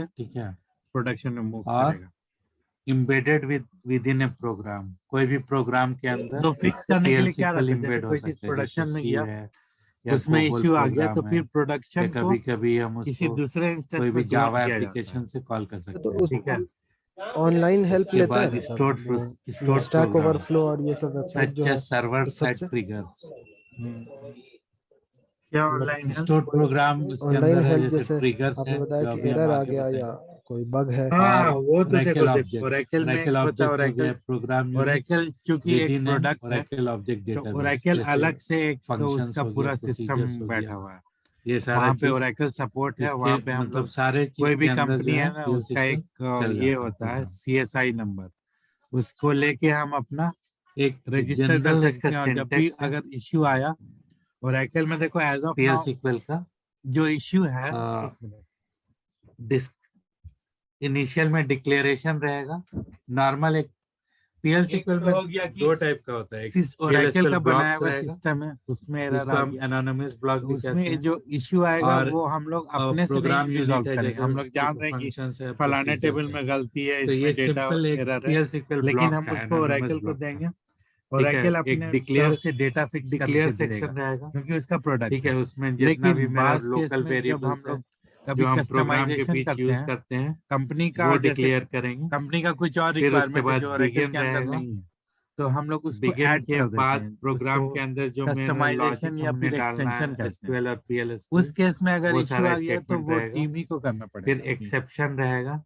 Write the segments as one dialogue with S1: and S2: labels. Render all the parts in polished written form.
S1: से
S2: ठीक है,
S1: प्रोडक्शन में मूव
S2: और
S1: करेगा। Embedded within a program, कोई भी प्रोग्राम के अंदर
S2: तो फिक्स करने के लिए क्या
S1: PLC
S2: रहता है? जैसे
S1: एम्बेड हो
S2: कोई चीज
S1: सकते हैं, जैसे
S2: प्रोडक्शन में
S1: सी
S2: गया,
S1: है,
S2: या
S1: उसमें
S2: COBOL
S1: इश्यू आ गया तो
S2: प्रोग्राम
S1: फिर
S2: है,
S1: प्रोडक्शन
S2: या
S1: को
S2: कभी कभी हम
S1: किसी
S2: उसको
S1: दूसरे इंस्टेंस
S2: कोई
S1: पे
S2: भी
S1: जॉइन
S2: जावा
S1: किया जाता
S2: एप्लीकेशन
S1: है।
S2: से कॉल कर सकते
S3: तो
S2: हैं,
S3: उस
S2: ठीक है।
S3: ऑनलाइन हेल्प
S2: उसके
S3: लेता है
S2: बाद
S3: मतलब
S2: स्टोर
S3: वो
S2: स्टोर
S3: स्टैक
S2: प्रोग्राम
S3: ओवरफ्लो और ये सब वेबसाइट
S2: सच
S3: जो है
S2: सर्वर
S3: इस
S2: साइड
S3: सबसे
S2: ट्रिगर्स।
S1: क्या
S3: मतलब
S1: ऑनलाइन है?
S2: स्टोर
S3: कोई
S2: प्रोग्राम उसके
S3: ऑनलाइन
S2: अंदर है,
S3: हेल्प
S2: जैसे
S3: जैसे
S2: ट्रिगर्स
S3: आपने
S2: है
S3: बताया
S2: जो
S3: कि
S2: अभी हम
S3: एरर आ
S2: आगे
S3: गया या
S2: बताएंगे।
S3: कोई बग है।
S1: हाँ वो तो देखो
S2: ओरेकल
S1: देखो
S2: ऑब्जेक्ट,
S1: ओरेकल में
S2: ओरेकल
S1: एक होता है
S2: ऑब्जेक्ट हो गया
S1: ओरेकल।
S2: प्रोग्राम यूनिट
S1: ओरेकल क्योंकि एक
S2: विद इन एन
S1: प्रोडक्ट है,
S2: ओरेकल ऑब्जेक्ट
S1: तो
S2: डेटाबेस,
S1: ओरेकल
S2: जैसे
S1: अलग से एक तो
S2: फंक्शंस
S1: उसका
S2: हो गया,
S1: पूरा
S2: प्रोसीजर्स
S1: सिस्टम
S2: हो
S1: बैठा
S2: गया,
S1: हुआ है।
S2: ये सारा
S1: वहाँ पे
S2: चीज
S1: ओरेकल सपोर्ट है,
S2: इसके
S1: वहाँ पे हम
S2: मतलब
S1: लोग
S2: सारे
S1: कोई
S2: चीज के
S1: भी
S2: अंदर जो
S1: कंपनी
S2: है
S1: है ना
S2: पीएल
S1: उसका
S2: सिस्टम
S1: एक
S2: चल
S1: ये
S2: जाता है
S1: होता है
S2: प्रोग्राम।
S1: CSI नंबर, उसको लेके हम अपना
S2: एक
S1: रजिस्टर कर
S2: जनरल
S1: सकते
S2: इसका
S1: हैं और जब भी
S2: सिंटेक्स है
S1: अगर इश्यू आया ओरेकल में देखो as of
S2: PL
S1: now
S2: SQL का।
S1: जो इश्यू है
S2: आ,
S1: एक मिनट, डिस्क इनिशियल में डिक्लेरेशन रहेगा नॉर्मल। एक पीएल
S2: एक
S1: सीक्वल
S2: तो
S1: में
S2: हो गया कि
S1: दो
S2: दो
S1: टाइप
S2: टाइप का होता है, एक
S1: ओरेकल
S2: PL
S1: का बनाया
S2: ब्लॉक्स
S1: हुआ
S2: रहेगा
S1: सिस्टम है, उसमें एरर
S2: जिसको
S1: आ
S2: हम
S1: गया
S2: एनोनिमस ब्लॉक
S1: तो
S2: भी कहते
S1: उसमें
S2: हैं,
S1: जो इश्यू आएगा
S2: और
S1: वो हम लोग अपने से नहीं
S2: प्रोग्राम
S1: रिजॉल्व
S2: यूनिट है
S1: करेंगे।
S2: जैसे
S1: हम लोग जान रहे हैं कि
S2: फंक्शंस है,
S1: फलाने
S2: प्रोसीजर्स
S1: टेबल
S2: है।
S1: में गलती है,
S2: तो ये
S1: इसमें डेटा
S2: सिंपल एक
S1: एरर है,
S2: पीएल सीक्वल
S1: लेकिन
S2: ब्लॉक
S1: हम
S2: का
S1: उसको
S2: एनोनिमस
S1: ओरेकल को
S2: ब्लॉक का,
S1: देंगे,
S2: ठीक है।
S1: ओरेकल
S2: एक
S1: अपने
S2: डिक्लेयर
S1: तरफ से डेटा फिक्स
S2: डिक्लेयर
S1: करके दे देगा
S2: सेक्शन रहेगा,
S1: क्योंकि उसका
S2: ठीक
S1: प्रोडक्ट
S2: है।
S1: है।
S2: उसमें जितना भी
S1: लेकिन
S2: मेरा
S1: बास केस
S2: लोकल
S1: में जब हम
S2: वेरिएबल्स है
S1: लोग कभी
S2: जो हम प्रोग्राम के
S1: कस्टमाइजेशन
S2: बीच
S1: करते
S2: यूज
S1: हैं
S2: करते हैं
S1: कंपनी का,
S2: वो
S1: जैसे
S2: डिक्लेयर करेंगे।
S1: कंपनी का कुछ और
S2: फिर उसके
S1: रिक्वायरमेंट है
S2: बाद
S1: जो ओरेकल
S2: बिगिन
S1: के अंदर
S2: रहेगा,
S1: नहीं है, तो हम लोग उसको
S2: बिगिन
S1: ऐड
S2: के
S1: कर देते
S2: बाद
S1: हैं,
S2: प्रोग्राम
S1: उसको
S2: के अंदर जो मेरा
S1: कस्टमाइजेशन
S2: लॉजिक
S1: या
S2: हमने
S1: फिर
S2: डालना
S1: एक्सटेंशन
S2: है
S1: कहते हैं।
S2: एसक्यूएल और
S1: उस
S2: पीएलएसक्यूएल,
S1: केस में अगर
S2: वो
S1: इश्यू
S2: सारा
S1: आ गया तो
S2: स्टेटमेंट
S1: वो
S2: रहेगा।
S1: टीम ही को करना पड़ेगा
S2: फिर
S1: अपनी।
S2: एक्सेप्शन रहेगा,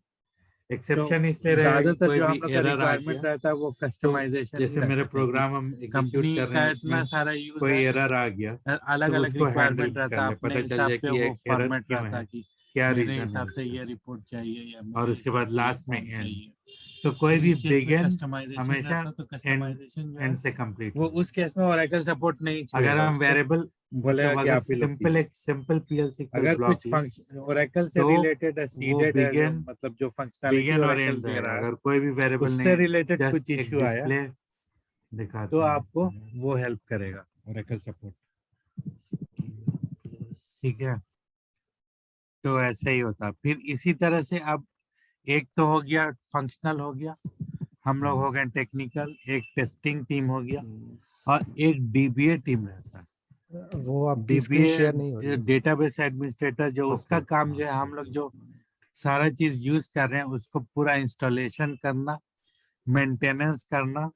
S1: तो
S2: एक्सेप्शन इसलिए रहेगा कि
S1: ज्यादातर
S2: कोई
S1: जो हम
S2: भी
S1: लोग का
S2: एरर आ
S1: रिक्वायरमेंट
S2: गया,
S1: रहता है वो
S2: तो
S1: कस्टमाइजेशन ही
S2: जैसे मेरे
S1: रहता है क्योंकि
S2: प्रोग्राम हम एग्जीक्यूट
S1: कंपनी
S2: कर रहे
S1: का
S2: हैं
S1: इतना
S2: उसमें
S1: सारा यूज
S2: कोई
S1: है,
S2: एरर आ गया
S1: अलग
S2: तो
S1: अलग
S2: उसको हैंडल
S1: रिक्वायरमेंट रहता
S2: कर
S1: है,
S2: ले,
S1: अपने
S2: पता चल
S1: हिसाब
S2: जाए
S1: पे
S2: कि ये
S1: वो
S2: एरर
S1: फॉर्मेट
S2: क्यों
S1: रहता
S2: है,
S1: है कि
S2: क्या
S1: मेरे
S2: रीजन है
S1: हिसाब से
S2: उसका,
S1: ये रिपोर्ट चाहिए या
S2: और
S1: मेरे
S2: उसके
S1: हिसाब
S2: बाद
S1: से ये
S2: लास्ट में
S1: फॉर्म
S2: एंड।
S1: चाहिए।
S2: सो
S1: तो
S2: कोई भी
S1: इस केस में
S2: बिगिन
S1: कस्टमाइजेशन
S2: हमेशा
S1: रहता है, तो
S2: एंड
S1: कस्टमाइजेशन जो
S2: एंड
S1: है
S2: से कंप्लीट
S1: वो
S2: होगा।
S1: उस केस में ओरेकल सपोर्ट नहीं
S2: अगर
S1: छुएगा
S2: हम
S1: उसको,
S2: वेरिएबल
S1: बोलेगा
S2: मतलब
S1: कि
S2: अगर
S1: आप ही लोग
S2: सिंपल
S1: कीजिए।
S2: एक सिंपल पीएल सीक्वल
S1: अगर
S2: ब्लॉक
S1: कुछ
S2: ले
S1: फंक्शन ओरेकल से
S2: तो
S1: रिलेटेड है,
S2: वो
S1: सीडेड है, जो मतलब जो फंक्शनैलिटी
S2: बिगिन और
S1: ओरेकल
S2: एंड
S1: दे
S2: रहेगा।
S1: रहा है
S2: अगर कोई भी वेरिएबल
S1: उससे
S2: नहीं,
S1: रिलेटेड
S2: जस्ट
S1: कुछ
S2: एक
S1: इश्यू आया
S2: डिस्प्ले
S1: तो
S2: दिखाते
S1: आपको
S2: हैं।
S1: वो हेल्प करेगा ओरेकल सपोर्ट, ठीक है। तो ऐसे ही होता है। फिर इसी तरह से अब एक तो हो गया फंक्शनल हो गया, हम लोग हो गए टेक्निकल, एक टेस्टिंग टीम हो गया और एक डीबीए टीम रहता है।
S3: वो आपकी स्क्रीन
S1: डीबीए
S3: शेयर नहीं हो रही है।
S1: डेटाबेस एडमिनिस्ट्रेटर, जो उसका
S2: ओके,
S1: काम जो है हम लोग जो सारा चीज यूज कर रहे हैं उसको पूरा इंस्टॉलेशन करना, मेंटेनेंस करना,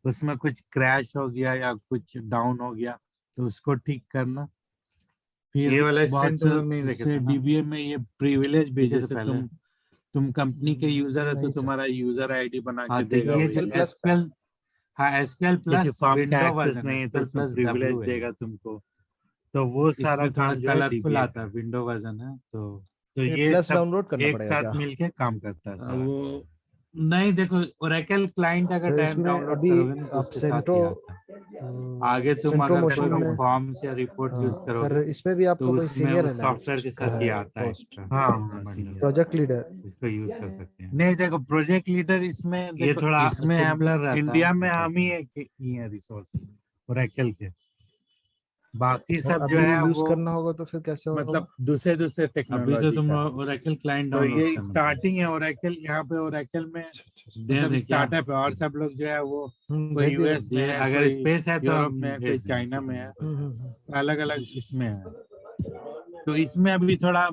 S1: उसमें कुछ क्रैश हो गया या कुछ डाउन हो गया तो उसको ठीक करना। फिर
S2: ये वाला
S1: बहुत
S2: स्क्रीन तो लोग नहीं देखे
S1: से
S2: थे ना,
S1: डीबीए में ये प्रिविलेज भी,
S2: देखे थे
S1: जैसे
S2: पहले।
S1: तुम कंपनी के यूजर है तो
S3: नहीं सर।
S1: तुम्हारा यूजर आईडी बना
S2: हाँ
S1: के
S2: देखिए
S1: देगा
S2: ये
S1: वो
S2: जो
S1: यूजर।
S2: एसक्यूएल, हाँ एसक्यूएल
S1: किसी
S2: प्लस
S1: फॉर्म का
S2: विंडो
S1: एक्सेस
S2: वर्जन है,
S1: नहीं है तो
S2: एसक्यूएल
S1: उसमें
S2: प्लस
S1: प्रिविलेज
S2: डब्ल्यू है ये।
S1: देगा तुमको, तो वो सारा
S2: इसमें थोड़ा
S1: काम जो है
S2: कलरफुल
S1: डीबीए
S2: आता
S1: का
S2: है,
S1: है।
S2: विंडो वर्जन है
S1: तो
S3: ये
S1: ये
S3: प्लस
S1: सब
S3: डाउनलोड करना
S1: एक
S3: पड़ेगा
S1: साथ
S3: क्या?
S1: मिलके काम करता है सारा।
S2: वो नहीं, देखो ओरेकल क्लाइंट अगर
S3: तो
S2: डायरेक्ट
S3: इसमें
S2: डाउनलोड
S3: अभी
S2: करोगे ना तो
S3: आप
S2: उसके साथ
S3: सेंट्रो
S2: ही आता है। आगे तुम
S3: सेंट्रो
S2: अगर कोई
S3: मोशन
S2: भी
S3: में,
S2: फॉर्म्स या रिपोर्ट यूज
S3: हाँ सर,
S2: करोगे
S3: इसमें भी
S2: तो
S3: आपका कोई
S2: उसमें
S3: सीनियर
S2: उस
S1: अच्छा,
S2: सॉफ्टवेयर के
S3: एनालिस्ट का
S2: साथ ही
S3: है
S2: आता है
S3: पोस्ट,
S2: एक्स्ट्रा
S1: हाँ हाँ
S2: बंडल,
S1: सीनियर।
S3: Project leader.
S2: इसको यूज कर सकते हैं।
S1: नहीं देखो प्रोजेक्ट लीडर इसमें
S2: ये
S1: देखो,
S2: थोड़ा
S1: इसमें हम
S2: सिंपलर रहता है,
S1: इंडिया में हम
S2: बताते
S1: ही
S2: हैं।
S1: एक ही है रिसोर्स ओरेकल के, बाकी
S3: सर
S1: सब जो
S3: अभी
S1: है
S3: यूज
S1: वो
S3: करना होगा तो फिर कैसे होगा?
S1: मतलब दूसरे दूसरे
S2: अभी तो
S1: टेक्नोलॉजी
S2: तुम
S1: का है।
S2: ओरेकल क्लाइंट
S1: तो
S2: डाउनलोड
S1: ये
S2: करना पड़ेगा।
S1: स्टार्टिंग है ओरेकल, यहाँ पे ओरेकल में
S2: दे
S1: मतलब
S2: दे क्या,
S1: स्टार्टअप है, और सब लोग जो है वो कोई
S3: भेज दिया।
S1: यूएस में
S2: दिए
S1: है,
S2: अगर
S1: कोई
S2: स्पेस है तो
S1: यूरोप
S2: हम
S1: में है, कोई
S2: भेज देंगे,
S1: चाइना
S2: ठीक
S1: में
S2: है
S1: है,
S2: कोई समस्या नहीं।
S1: तो अलग अलग इसमें है। तो इसमें अभी थोड़ा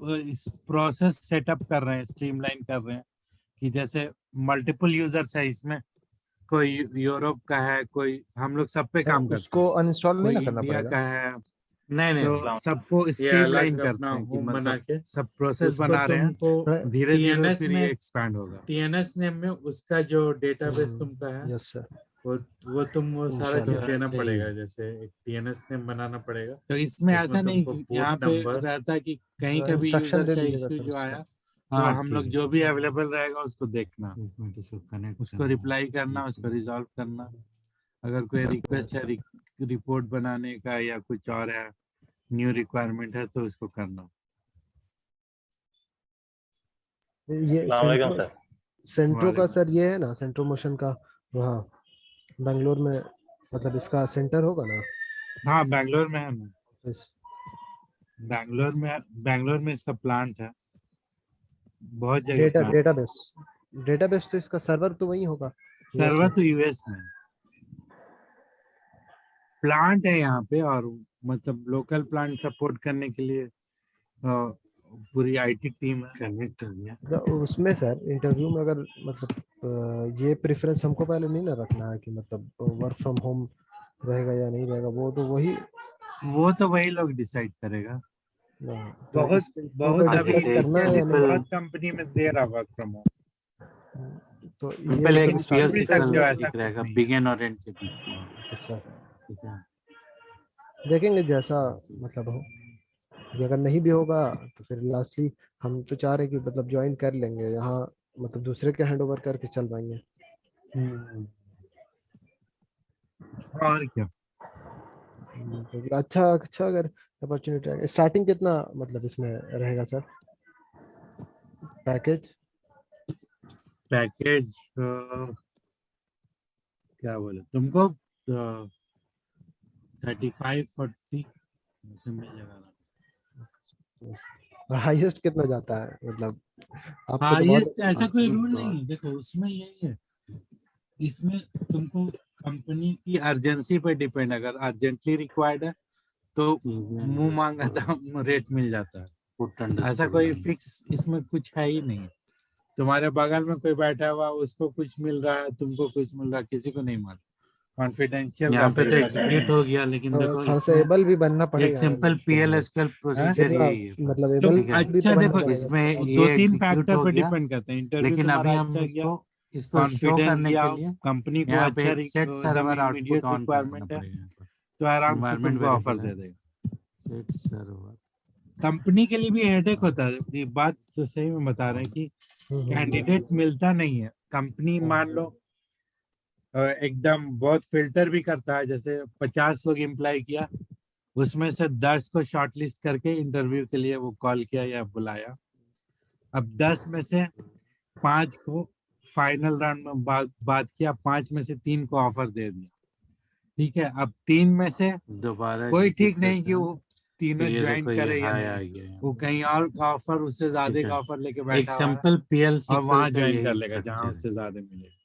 S1: इस प्रोसेस सेटअप कर रहे हैं, स्ट्रीमलाइन कर रहे हैं कि जैसे मल्टीपल यूजर्स है इसमें, कोई यूरोप का है, कोई हम लोग सब पे
S3: सर
S1: काम करते
S3: उसको
S1: हैं,
S3: अनइंस्टॉल नहीं
S1: कोई
S3: ना करना
S1: इंडिया
S3: पड़ेगा?
S1: का है,
S2: नहीं
S1: तो
S2: नहीं,
S1: सबको
S2: ये
S1: स्ट्रीमलाइन
S2: अलग अपना
S1: करते हैं कि
S2: होम बना
S1: मतलब
S2: के
S1: सब प्रोसेस
S2: उसको
S1: बना रहे हैं,
S2: तुमको
S1: धीरे धीरे
S2: टीएनएस
S1: फिर
S2: में,
S1: ये एक्सपैंड होगा।
S2: टीएनएस नेम में उसका जो डेटाबेस तुमका है
S3: यस सर,
S2: वो वो तुम वो सारा
S1: तो
S2: चीज
S3: इंशाल्लाह।
S2: देना
S1: ऐसे ही
S2: पड़ेगा,
S1: है।
S2: जैसे एक टीएनएस नेम बनाना पड़ेगा,
S1: तो इसमें
S2: उसमें
S1: ऐसा नहीं
S2: तुमको
S1: कि
S2: पोर्ट
S1: यहाँ पे
S2: नंबर।
S1: रहता है कि कहीं
S3: तो
S1: का भी
S3: इंस्ट्रक्शन
S1: यूजर
S3: दे
S1: का
S3: दीजिएगा
S1: इश्यू
S3: सर
S1: जो
S3: उसका।
S1: आया तो
S2: हाँ
S1: हम
S2: ठीक
S1: लोग
S2: है,
S1: जो भी अवेलेबल रहेगा उसको देखना,
S2: एक मिनट इसको कनेक्ट
S1: उसको
S2: करना
S1: रिप्लाई करना, उसको
S2: है।
S1: रिजॉल्व करना। अगर कोई रिक्वेस्ट है रिपोर्ट बनाने का या कुछ और है, न्यू रिक्वायरमेंट है तो उसको करना।
S3: ये सेंट्रो,
S4: सर।
S3: सेंट्रो का
S1: वालेकुम।
S3: सर ये है ना, सेंट्रो मोशन का वहाँ बेंगलोर में, मतलब इसका सेंटर होगा ना
S1: हाँ बैंगलोर में है ना,
S3: इस?
S1: बैंगलोर में इसका प्लांट है, बहुत जगह
S3: डेटा
S1: प्लांट है।
S3: डेटाबेस, डेटाबेस तो इसका सर्वर तो वही होगा यूएस
S1: सर्वर
S3: में।
S1: तो यूएस में, प्लांट है यहाँ पे और मतलब लोकल प्लांट सपोर्ट करने के लिए पूरी आईटी टीम है।
S2: कनेक्ट हो गया।
S3: उसमें सर इंटरव्यू में अगर मतलब ये प्रेफरेंस हमको पहले नहीं ना रखना है कि मतलब वर्क फ्रॉम होम रहेगा या नहीं रहेगा, वो तो
S1: वही लोग डिसाइड करेगा।
S3: तो
S1: बहुत
S3: इसको
S1: बहुत
S3: डिस्कस
S1: अभी
S3: करना है या नहीं?
S1: बहुत कंपनी में दे रहा वर्क फ्रॉम होम,
S3: तो ये
S2: सिंपल एक
S3: मतलब
S1: कर
S2: PL
S1: भी
S3: स्टार्टिंग
S1: सकते हो,
S2: SQL
S1: ऐसा
S2: दिख
S1: कुछ
S2: रहेगा
S1: नहीं है।
S2: बिगिन और एंड के बीच में।
S3: सर
S2: ठीक है।
S3: देखेंगे जैसा मतलब हो। कि अगर नहीं भी होगा तो फिर लास्टली हम तो चाह रहे हैं कि मतलब ज्वाइन कर लेंगे यहाँ, मतलब दूसरे के हैंड ओवर करके चल पाएंगे।
S1: और क्या।
S3: तो अच्छा अच्छा अगर अपॉर्चुनिटी है। स्टार्टिंग कितना मतलब इसमें रहेगा सर पैकेज?
S1: पैकेज क्या बोले तुमको 35-40 से मिल जाएगा।
S3: और हाईएस्ट कितना जाता है मतलब? आपको तो
S1: हाईएस्ट
S3: बहुत
S1: ऐसा कोई रूल
S2: तो
S1: नहीं है, देखो उसमें यही है, इसमें तुमको कंपनी की अर्जेंसी पे डिपेंड, अगर अर्जेंटली रिक्वायर्ड है तो मुंह मांगा दाम रेट मिल जाता है। ऐसा कोई फिक्स इसमें कुछ है ही नहीं। तुम्हारे बगल में कोई बैठा हुआ उसको कुछ मिल रहा है, तुमको कुछ मिल रहा है, किसी को नहीं मालूम। कॉन्फिडेंशियल
S2: यहाँ पे तो एग्जीक्यूट हो गया, लेकिन देखो
S3: थोड़ा सा
S2: इसमें
S3: एबल भी बनना
S2: एक
S3: पड़ेगा ना
S2: सिंपल
S3: इसके लिए।
S2: PL SQL प्रोसीजर
S3: कितना
S2: यही है
S3: मतलब
S2: बस।
S3: एबल
S2: ठीक है।
S3: भी
S1: अच्छा
S3: तो बनना
S1: देखो,
S3: पड़ेगा।
S2: इसमें
S1: दो
S2: ये
S1: तीन
S2: एग्जीक्यूट
S1: फैक्टर
S2: हो
S1: पे
S2: गया,
S1: डिपेंड करता है। इंटरव्यू
S2: लेकिन अभी
S1: तुम्हारा
S2: हम
S1: अच्छा गया,
S2: इसको शो
S1: कॉन्फिडेंस
S2: करने
S1: दिया,
S2: के लिए
S1: कंपनी को
S2: यहाँ पे
S1: अच्छा
S2: एक सेट
S1: एकदम
S2: सर्वर आउटपुट
S1: इमीडिएट
S2: ऑन करना
S1: रिक्वायरमेंट है
S2: पड़ेगा। यहाँ पर
S1: तो आराम से
S2: इन्वायरमेंट
S1: तुमको ऑफर
S2: वेरिएबल
S1: दे
S2: है,
S1: देगा।
S2: Set server.
S1: कंपनी के लिए भी हेडेक होता है, ये बात तो सही में बता रहे हैं कि कैंडिडेट मिलता नहीं है। कंपनी मान लो एकदम बहुत फिल्टर भी करता है, जैसे 50 लोग इम्प्लाई किया, उसमें से 10 को शॉर्टलिस्ट करके इंटरव्यू के लिए वो कॉल किया या बुलाया। अब 10 में से 5 को फाइनल राउंड में बात किया, 5 में से 3 को ऑफर दे दिया। ठीक है, अब 3 में से
S2: दोबारा
S1: कोई ठीक
S2: एग्जीक्यूट
S1: नहीं
S2: करते
S1: कि
S2: हैं
S1: वो
S2: तो
S1: तीनों
S2: ये
S1: ज्वाइन
S2: देखो ये
S1: करे या
S2: हाई आ
S1: नहीं,
S2: गया यहाँ
S1: वो
S2: पे।
S1: कहीं और का ऑफर, उससे ज्यादा
S2: ठीक
S1: का
S2: है।
S1: ऑफर लेके
S2: एक
S1: बैठा हुआ है
S2: सिंपल PL
S1: और
S2: SQL
S1: वहां
S2: का
S1: ज्वाइन कर
S2: यही
S1: लेगा जहां
S2: स्ट्रक्चर है।
S1: उससे ज्यादा मिलेगा।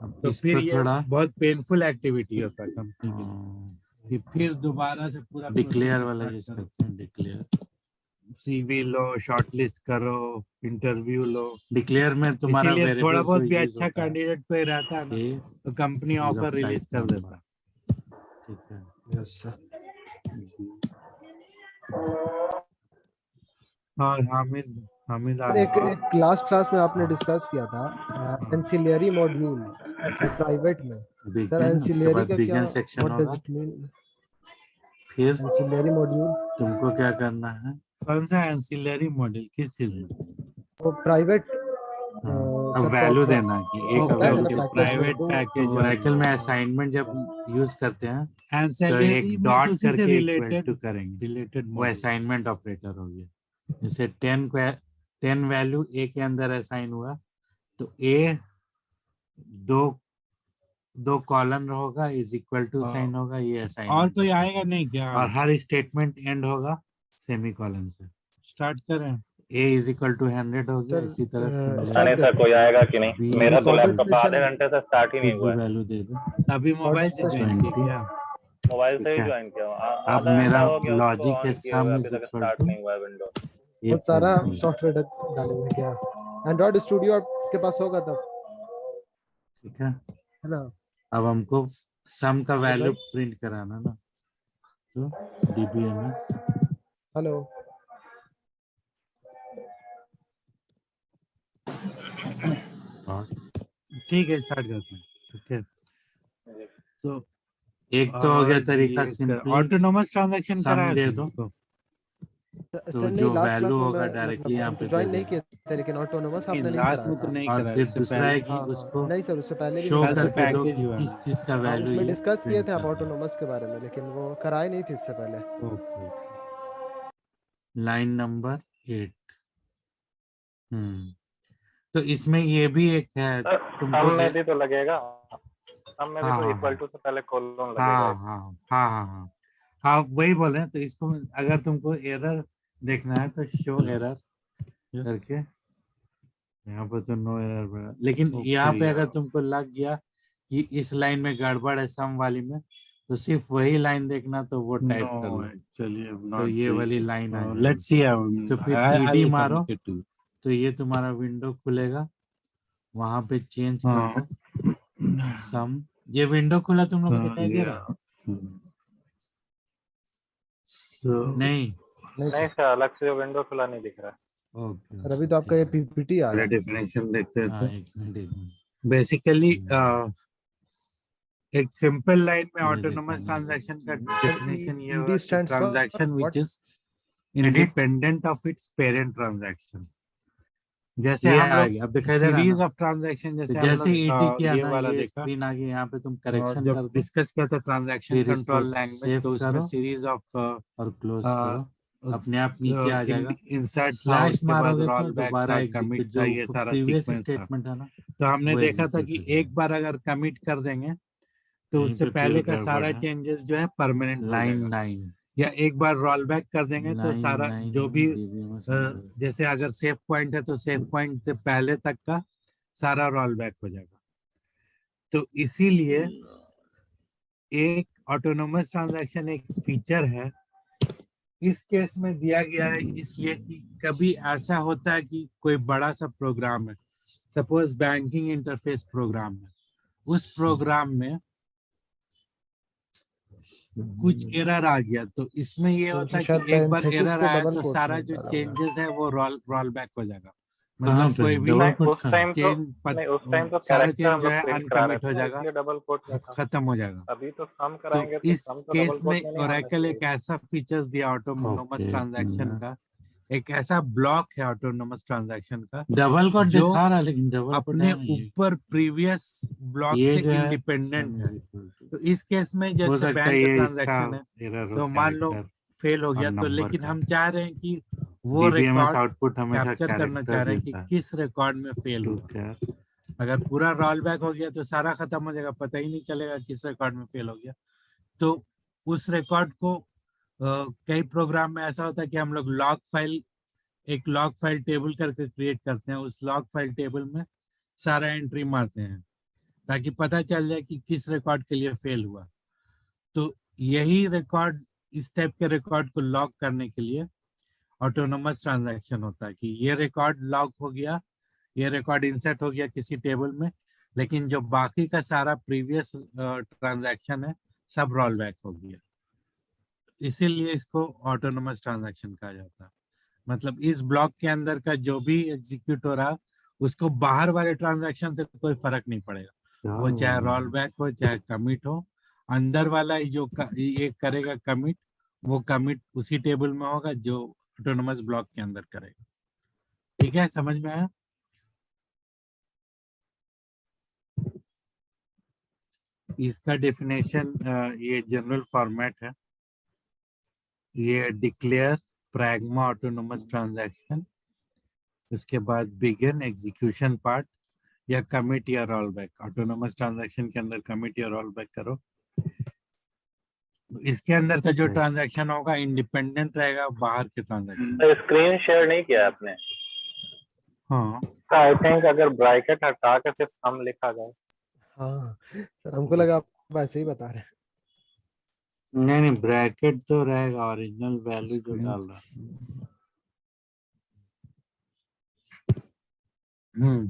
S2: अब
S1: तो फिर
S2: इसको
S1: ये
S2: थोड़ा
S1: बहुत पेनफुल एक्टिविटी होता है कंपनी के लिए कि फिर दोबारा से पूरा
S2: डिक्लेयर
S1: प्रोसेस
S2: वाला
S1: स्टार्ट
S2: यूज
S1: करो,
S2: करते हैं। डिक्लेयर
S1: सीवी लो, शॉर्टलिस्ट करो, इंटरव्यू लो।
S2: डिक्लेयर में तुम्हारा
S1: इसीलिए थोड़ा
S2: वेरिएबल जो
S1: बहुत भी
S2: यूज
S1: अच्छा
S2: होता है
S1: कैंडिडेट पे रहता है ना,
S2: ये
S1: तो company
S2: use
S1: offer
S2: of
S1: release
S2: type
S1: कर
S2: नंबर।
S1: देता है।
S2: ठीक है।
S3: Yes sir.
S1: और हामिद हामिद आ
S3: सर एक
S1: गया।
S3: एक लास्ट क्लास में आपने डिस्कस किया था एंसिलियरी मॉड्यूल प्राइवेट में। सर
S2: बिगिन, उसके
S3: एंसिलियरी
S2: बाद
S3: का क्या,
S2: बिगिन सेक्शन
S3: व्हाट डज
S2: होगा।
S3: It mean?
S2: फिर
S3: एंसिलियरी मॉड्यूल
S2: तुमको क्या करना है,
S1: कौन सा एंसिलरी मॉडल, किस चीज में?
S3: वो प्राइवेट
S2: अब
S3: सबको
S2: वैल्यू
S3: ऑफर
S2: देना कि ए का
S1: ओके
S3: होता है ना
S2: वैल्यू
S1: ओके,
S2: कितना है।
S3: पैकेज
S1: प्राइवेट
S3: तो
S2: तो
S1: पैकेज और
S2: ओरेकल में असाइनमेंट जब यूज करते हैं तो
S1: एंसिलरी
S2: एक
S1: मींस
S2: डॉट
S1: उसी से
S2: करके इक्वल
S1: रिलेटेड
S2: टू करेंगे,
S1: रिलेटेड
S2: वो
S1: मॉडल।
S2: असाइनमेंट ऑपरेटर हो गया। जैसे 10 वैल्यू ए के अंदर असाइन हुआ तो ए दो दो कॉलन होगा इज इक्वल टू साइन होगा, ये
S1: और
S2: असाइनमेंट
S1: कोई
S2: होता है।
S1: आएगा नहीं क्या?
S2: और हर स्टेटमेंट एंड होगा सेमी कॉलन से।
S1: स्टार्ट करें।
S2: ए इज इक्वल टू 100 हो गया,
S3: सर
S2: इसी तरह
S4: पता नहीं
S3: स्टार्ट
S2: सिमिलरली
S4: सर
S3: करते
S4: कोई आएगा कि
S2: बी
S4: नहीं,
S2: इज
S4: मेरा तो
S2: इक्वल
S4: लैपटॉप
S2: टू
S4: आधे
S3: सेशन
S4: घंटे से स्टार्ट ही
S2: कुछ
S4: नहीं
S2: भी
S4: हुआ है।
S2: वैल्यू दे दो,
S1: अभी मोबाइल से ज्वाइन किए
S2: 20।
S1: क्या?
S4: मोबाइल से
S2: ठीक
S4: ही
S2: है।
S4: ज्वाइन किया हूँ।
S2: अब
S4: आधा घंटा
S2: मेरा
S4: हो गया उसको
S2: लॉजिक है
S4: ऑन किए हुए,
S2: सम
S4: अभी
S2: इज
S4: तक
S2: इक्वल
S4: स्टार्ट
S2: टू
S4: नहीं हुआ है विंडो।
S2: ये
S3: बहुत सारा
S2: प्रेस दिया।
S3: सॉफ्टवेयर डालेंगे क्या? एंड्रॉइड स्टूडियो आपके पास होगा तब,
S2: ठीक है।
S3: है ना?
S2: अब हमको सम का
S3: आमिर
S2: वैल्यू
S3: भाई
S2: प्रिंट कराना ना, तो dbms
S3: हेलो।
S2: डॉट
S1: ठीक है, स्टार्ट करते हैं। ओके, तो
S2: एक तो हो गया तरीका सिंपली
S1: ऑटोनोमस ट्रांजैक्शन
S2: सम
S1: कराया
S2: दे
S1: था
S2: दो,
S1: इसको?
S2: तो
S3: सर नहीं,
S2: जो
S3: लास्ट क्लास
S2: वैल्यू
S3: में
S2: होगा
S3: मैं
S2: डायरेक्टली
S3: मतलब
S2: यहाँ
S3: हम तो
S2: पे दे
S3: ज्वाइन नहीं
S2: देना।
S3: किए थे, लेकिन ऑटोनोमस
S1: नहीं,
S3: आपने नहीं
S1: लास्ट
S3: कराया
S1: में तो
S3: था।
S1: नहीं
S2: और
S1: कराया,
S2: फिर
S1: इससे
S2: दूसरा है
S1: पहले।
S2: कि
S3: हाँ
S2: उसको
S3: हाँ, नहीं सर उससे पहले भी नहीं
S2: शो
S1: कल
S3: कराया
S1: से
S3: था।
S2: करके दो
S1: पैकेज
S2: कि
S1: हुआ
S2: किस
S1: है।
S2: चीज का
S3: हाँ
S2: वैल्यू
S3: उसमें
S2: ये
S3: डिस्कस किए
S2: प्रिंट
S3: थे आप
S2: कर रहा है।
S3: ऑटोनोमस के बारे में, लेकिन वो कराए नहीं थे इससे पहले।
S1: ओके।
S2: Line number 8। तो इसमें ये भी एक है
S4: सर सम
S2: तुमको
S4: में भी तो लगेगा, सम में भी
S2: हाँ
S4: तो
S2: हाँ
S4: इक्वल
S2: हाँ
S4: टू से पहले कोलन लगेगा
S2: हाँ
S4: एक।
S2: हाँ हाँ हाँ हाँ हाँ वही बोल रहे हैं। तो इसको अगर तुमको एरर देखना है तो शो एरर करके, यहाँ पर तो नो एरर, लेकिन यहाँ पे अगर तुमको लग गया कि इस लाइन में गड़बड़ है सम वाली में, तो सिर्फ वही लाइन देखना, तो वो टाइप कर
S1: नो
S2: लो।
S1: एक्चुअली
S2: तो ये वाली लाइन आ जाएगी।
S1: लेट्स सी
S2: तो फिर ईडी मारो, तो ये तुम्हारा विंडो खुलेगा, वहां पे चेंज
S1: हाँ
S2: करो सम। ये विंडो खुला तुम लोग को दिखाई दे रहा है?
S1: सो
S2: नहीं,
S3: नहीं
S4: नहीं
S3: सर,
S4: सर, अलग से विंडो खुला नहीं दिख रहा है।
S2: ओके।
S3: सर अभी तो आपका ये पीपीटी आ रहा है।
S1: डेफिनेशन देखते
S2: हाँ,
S1: हैं।
S2: एक मिनट, एक मिनट।
S1: बेसिकली एक सिंपल लाइन में
S2: ये
S1: ऑटोनोमस
S2: देखो।
S1: ट्रांजैक्शन का
S3: सर
S1: डेफिनेशन ये हुआ
S3: ईडी
S1: कि
S3: stands for
S1: transaction
S3: what?
S1: Which is independent of its parent transaction. जैसे
S2: ये
S1: हम
S2: आ
S1: लोग
S2: गया, अब दिखाई दे रहा है
S1: सीरीज
S2: ना?
S1: ऑफ ट्रांजैक्शन,
S2: तो
S1: जैसे हम
S2: जैसे ईडी
S1: लोग
S2: किया
S1: ये
S2: ना,
S1: वाला
S2: ये
S1: देखा
S2: स्क्रीन आ गई, यहाँ पे तुम
S1: और
S2: करेक्शन
S1: जब
S2: कर दो,
S1: डिस्कस किया था ट्रांजैक्शन
S2: फिर इसको
S1: कंट्रोल लैंग्वेज,
S2: सेव
S1: तो उसमें
S2: करो
S1: सीरीज ऑफ
S2: और क्लोज करो, अपने आप नीचे आ जाएगा।
S1: इंसर्ट था,
S2: स्लैश
S1: उसके बाद
S2: मारोगे तो
S1: रोल बैक
S2: दोबारा
S1: था, कमिट
S2: एग्जीक्यूट,
S1: था,
S2: जो
S1: ये सारा
S2: प्रीवियस
S1: सीक्वेंस था।
S2: स्टेटमेंट है ना,
S1: तो हमने
S2: वो
S1: देखा था
S2: एग्जीक्यूट
S1: कि
S2: हो जाएगा।
S1: एक बार अगर कमिट कर देंगे तो
S2: यहीं
S1: उससे
S2: पे
S1: पहले
S2: फिर
S1: का
S2: गड़बड़
S1: सारा
S2: है।
S1: चेंजेस जो है परमानेंट हो
S2: लाइन
S1: जाएगा।
S2: 9,
S1: या एक बार रोल बैक कर देंगे तो
S2: लाइन
S1: सारा
S2: 9
S1: जो भी
S2: DBMS
S1: जैसे अगर सेव पॉइंट है तो सेव पॉइंट से पहले तक का सारा रोल बैक हो जाएगा। तो इसीलिए एक ऑटोनोमस ट्रांजैक्शन एक फीचर है, इस केस में दिया गया है इसलिए कि कभी ऐसा होता है कि कोई बड़ा सा प्रोग्राम है, सपोज बैंकिंग इंटरफेस प्रोग्राम है, उस प्रोग्राम में कुछ एरर आ गया, तो इसमें ये
S3: तो
S1: होता
S3: उसमें
S1: है
S3: शायद
S1: कि एक बार
S3: parentheses
S1: एरर
S3: को
S1: आया
S3: डबल
S1: तो
S3: कोट्स
S1: सारा
S3: में
S1: जो
S3: डाला हुआ है।
S1: चेंजेस है वो रोल बैक हो जाएगा।
S2: कहाँ
S1: मतलब
S2: पे
S1: कोई भी
S2: डबल कोट
S4: उस
S2: कहाँ?
S4: टाइम तो
S1: चेंज
S4: नहीं, उस टाइम तो
S1: सारा
S4: कैरेक्टर
S1: चेंज
S4: हम
S1: जो
S4: लोग
S1: है
S4: प्रिंट करा रहे
S1: अनकमिट
S4: थे
S1: हो
S4: ना,
S1: जाएगा,
S4: इसलिए डबल कोट में था।
S1: खत्म हो जाएगा।
S4: अभी तो सम
S1: तो
S4: कराएंगे तो
S1: इस
S4: सम तो डबल
S1: केस
S4: कोट
S1: में
S4: में नहीं होना
S1: ओरेकल एक
S4: चाहिए।
S1: ऐसा फीचर्स दिया ऑटोनोमस
S2: ओके,
S1: ट्रांजैक्शन का, एक ऐसा ब्लॉक है ऑटोनोमस ट्रांजैक्शन का
S2: डबल कोट
S1: जो
S2: दिखा रहा है, लेकिन डबल कोट
S1: अपने
S2: है नहीं।
S1: ऊपर प्रीवियस ब्लॉक
S2: ये
S1: से
S2: जो है
S1: इंडिपेंडेंट
S2: सम
S1: है।
S2: इज इक्वल टू,
S1: तो इस केस में
S2: हो
S1: जैसे
S2: सकता है
S1: बैंक का
S2: ये इसका
S1: ट्रांजैक्शन है,
S2: एरर हो,
S1: तो मान लो
S2: कैरेक्टर
S1: फेल हो
S2: और
S1: गया, तो
S2: नंबर
S1: लेकिन
S2: का।
S1: हम चाह रहे हैं कि वो
S2: डीबीएमएस
S1: रिकॉर्ड
S2: आउटपुट हमेशा
S1: कैप्चर करना
S2: कैरेक्टर
S1: चाह रहे हैं कि
S2: देता है।
S1: किस रिकॉर्ड में फेल
S2: टू
S1: हुआ।
S2: कैर
S1: अगर पूरा रोल बैक हो गया तो सारा खत्म हो जाएगा, पता ही नहीं चलेगा किस रिकॉर्ड में फेल हो गया। तो उस रिकॉर्ड को कई प्रोग्राम में ऐसा होता है कि हम लोग एक लॉग फाइल टेबल करके क्रिएट करते हैं, उस लॉग फाइल टेबल में सारा एंट्री मारते हैं ताकि पता चल जाए कि किस रिकॉर्ड के लिए फेल हुआ। तो यही रिकॉर्ड, इस टाइप के रिकॉर्ड को लॉग करने के लिए ऑटोनोमस ट्रांजैक्शन होता है कि ये रिकॉर्ड लॉग हो गया, ये रिकॉर्ड इंसर्ट हो गया किसी टेबल में, लेकिन जो बाकी का सारा प्रीवियस ट्रांजैक्शन है सब रोल बैक हो गया। इसीलिए इसको ऑटोनोमस ट्रांजैक्शन कहा जाता है। मतलब इस ब्लॉक के अंदर का जो भी एग्जीक्यूट हो रहा, उसको बाहर वाले ट्रांजैक्शन से कोई फर्क नहीं पड़ेगा, वो चाहे रोल बैक हो चाहे कमिट हो, अंदर वाला ही जो ये करेगा कमिट, वो कमिट उसी टेबल में होगा जो ऑटोनोमस ब्लॉक के अंदर करेगा। ठीक है, समझ में आया? इसका डेफिनेशन ये जनरल फॉर्मेट है, ये डिक्लेयर प्रैग्मा ऑटोनोमस ट्रांजैक्शन, इसके बाद बिगिन एग्जीक्यूशन पार्ट या कमिट या रोल बैक। ऑटोनोमस ट्रांजैक्शन के अंदर कमिट या रोल बैक करो। इसके अंदर का जो ट्रांजैक्शन होगा इंडिपेंडेंट रहेगा बाहर के ट्रांजैक्शन।
S4: तो स्क्रीन शेयर नहीं किया आपने?
S1: हाँ,
S4: आई थिंक अगर ब्रैकेट हटा के सिर्फ सम लिखा जाए।
S3: हाँ सर, हमको लगा आप ऐसे ही बता रहे हैं।
S2: नहीं नहीं, ब्रैकेट तो रहेगा, ओरिजिनल वैल्यू जो डाल रहा है।